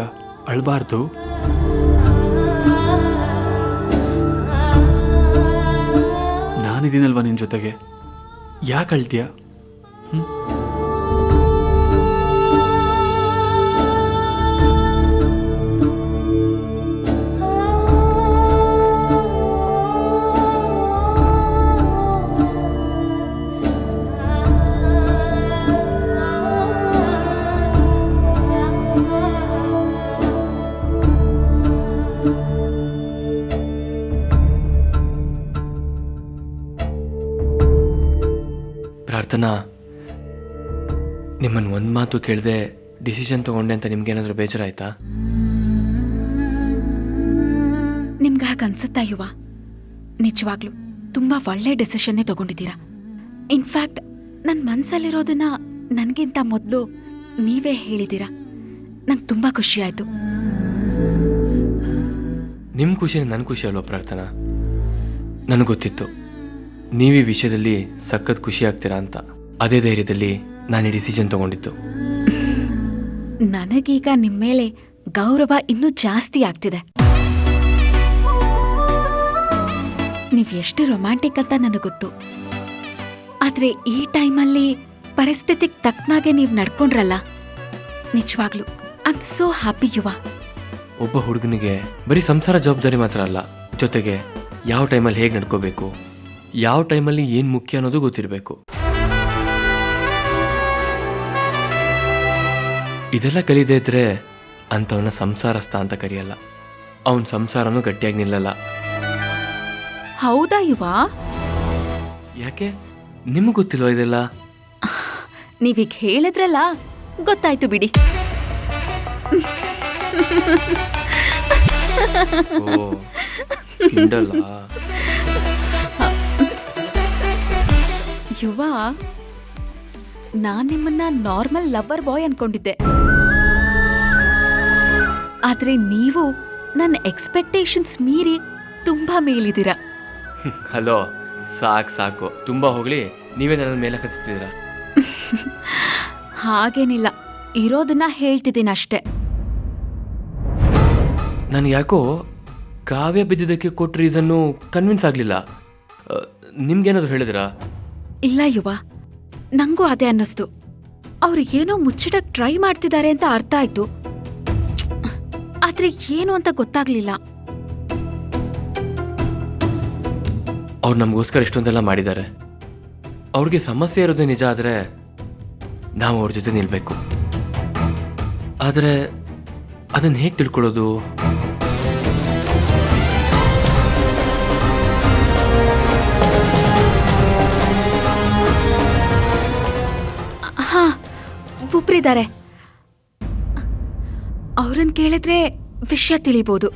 ಅಳ್ಬಾರ್ದು. ನಾನಿದ್ದೀನಲ್ವ ನಿನ್ನ ಜೊತೆಗೆ, ಯಾಕೆ ಅಳ್ತೀಯ? ಪ್ರಾರ್ಥನಾ, ನಿಮ್ಮನ್ನು ಒಂದು ಮಾತು ಕೇಳದೆ ಡಿಸಿಷನ್ ತಗೊಂಡೆ ಅಂತ ನಿಮ್ಗೇನಾದರೂ ಬೇಜಾರಾಯ್ತಾ? ನಿಮ್ಗೆ ಹಾಗೆ ಅನ್ಸುತ್ತಾ ಯುವ? ನಿಜವಾಗ್ಲೂ ತುಂಬ ಒಳ್ಳೆ ಡೆಸಿಷನ್ನೇ ತಗೊಂಡಿದ್ದೀರಾ. ಇನ್ಫ್ಯಾಕ್ಟ್ ನನ್ನ ಮನಸ್ಸಲ್ಲಿರೋದನ್ನ ನನಗಿಂತ ಮೊದಲು ನೀವೇ ಹೇಳಿದ್ದೀರಾ. ನಂಗೆ ತುಂಬ ಖುಷಿ ಆಯಿತು. ನಿಮ್ಮ ಖುಷಿ ನನ್ನ ಖುಷಿ ಅಲ್ವಾ ಪ್ರಾರ್ಥನಾ? ನನಗೆ ಗೊತ್ತಿತ್ತು ನೀವು ಈ ವಿಷಯದಲ್ಲಿ ಸಖತ್ ಖುಷಿ ಆಗ್ತೀರಾ ಅಂತ. ಅದೇ ಧೈರ್ಯದಲ್ಲಿ ನಾನು ಈ ಡಿಸಿಷನ್ ತಗೊಂಡಿದ್ದು. ನನಗೀಗ ನಿಮ್ಮ ಮೇಲೆ ಗೌರವ ಇನ್ನೂ ಜಾಸ್ತಿ ಆಗ್ತಿದೆ. ನೀವು ಎಷ್ಟು ರೊಮ್ಯಾಂಟಿಕ್ ಅಂತ ನನಗೆ ಗೊತ್ತು. ಆದ್ರೆ ಈ ಟೈಮಲ್ಲಿ ಪರಿಸ್ಥಿತಿಗೆ ತಕ್ಕನಾಗೆ ನೀವು ನಡ್ಕೊಂಡ್ರಲ್ಲ, ನಿಜವಾಗ್ಲು ಐ ಆಮ್ ಸೋ ಹ್ಯಾಪಿ ಯುವ. ಒಬ್ಬ ಹುಡುಗನಿಗೆ ಬರೀ ಸಂಸಾರ ಜವಾಬ್ದಾರಿ ಮಾತ್ರ ಅಲ್ಲ, ಜೊತೆಗೆ ಯಾವ ಟೈಮಲ್ಲಿ ಹೇಗೆ ನಡ್ಕೋಬೇಕು, ಯಾವ ಟೈಮಲ್ಲಿ ಏನು ಮುಖ್ಯ ಅನ್ನೋದು ಗೊತ್ತಿರಬೇಕು. ಇದೆಲ್ಲ ಕಲಿದೇ ಇದ್ರೆ ಅಂಥವನ್ನ ಸಂಸಾರಸ್ಥ ಅಂತ ಕರೆಯಲ್ಲ. ಅವನ ಸಂಸಾರನೂ ಗಟ್ಟಿಯಾಗಿ ನಿಲ್ಲಲ್ಲ. ಹೌದಾ ಯುವ? ಯಾಕೆ ನಿಮಗೆ ಗೊತ್ತಿಲ್ವಾ ಇದೆಲ್ಲ? ನೀವೀಗ ಹೇಳಿದ್ರಲ್ಲ, ಗೊತ್ತಾಯ್ತು ಬಿಡಿ. ಓ, ಕಿಂಡಲ್ಲ. ಯುವ, ನಾನ್ ನಿಮ್ಮನ್ನ ನಾರ್ಮಲ್ ಲವರ್ ಬಾಯ್ ಅನ್ಕೊಂಡಿದ್ದೆ. ಆದ್ರೆ ನೀವು ನನ್ನ ಎಕ್ಸ್ಪೆಕ್ಟೇಷನ್ಸ್ ಮೀರಿ ತುಂಬಾ ಮೇಲಿದ್ದೀರಾ. ಹಲೋ, ಸಾಕು ತುಂಬ ಹೊಗಳಿ ನೀವೇ ನನ್ನ ಮೇಲೆ ಕಚ್ತಿದ್ದೀರಾ. ಹಾಗೇನಿಲ್ಲ, ಇರೋದನ್ನ ಹೇಳ್ತಿದ್ದೀನಿ ಅಷ್ಟೇ. ನನಗೆ ಯಾಕೋ ಕಾವ್ಯ ಬಿದ್ದಿದ್ದಕ್ಕೆ ಕೊಟ್ಟ ರೀಸನ್ನು ಕನ್ವಿನ್ಸ್ ಆಗಲಿಲ್ಲ. ನಿಮ್ಗೇನಾದ್ರು ಹೇಳಿದ್ರಾ? ಇಲ್ಲ ಯುವ, ನಂಗೂ ಅದೇ ಅನ್ನಿಸ್ತು. ಅವ್ರು ಏನೋ ಮುಚ್ಚಿಡಕ್ ಟ್ರೈ ಮಾಡ್ತಿದ್ದಾರೆ ಅಂತ ಅರ್ಥ ಆಯ್ತು. ಆದ್ರೆ ಏನು ಅಂತ ಗೊತ್ತಾಗ್ಲಿಲ್ಲ. ಅವ್ರು ನಮಗೋಸ್ಕರ ಎಷ್ಟೊಂದೆಲ್ಲ ಮಾಡಿದ್ದಾರೆ. ಅವ್ರಿಗೆ ಸಮಸ್ಯೆ ಇರೋದೇ ನಿಜ, ಆದರೆ ನಾವು ಅವ್ರ ಜೊತೆ ನಿಲ್ಬೇಕು. ಆದರೆ ಅದನ್ನು ಹೇಗೆ ತಿಳ್ಕೊಳ್ಳೋದು? ಹಾ, ಒಬ್ರಿದ್ದಾರೆ. ಅವ್ರನ್ನ ಕೇಳಿದ್ರೆ ವಿಷಯ ತಿಳಿಬೋದು.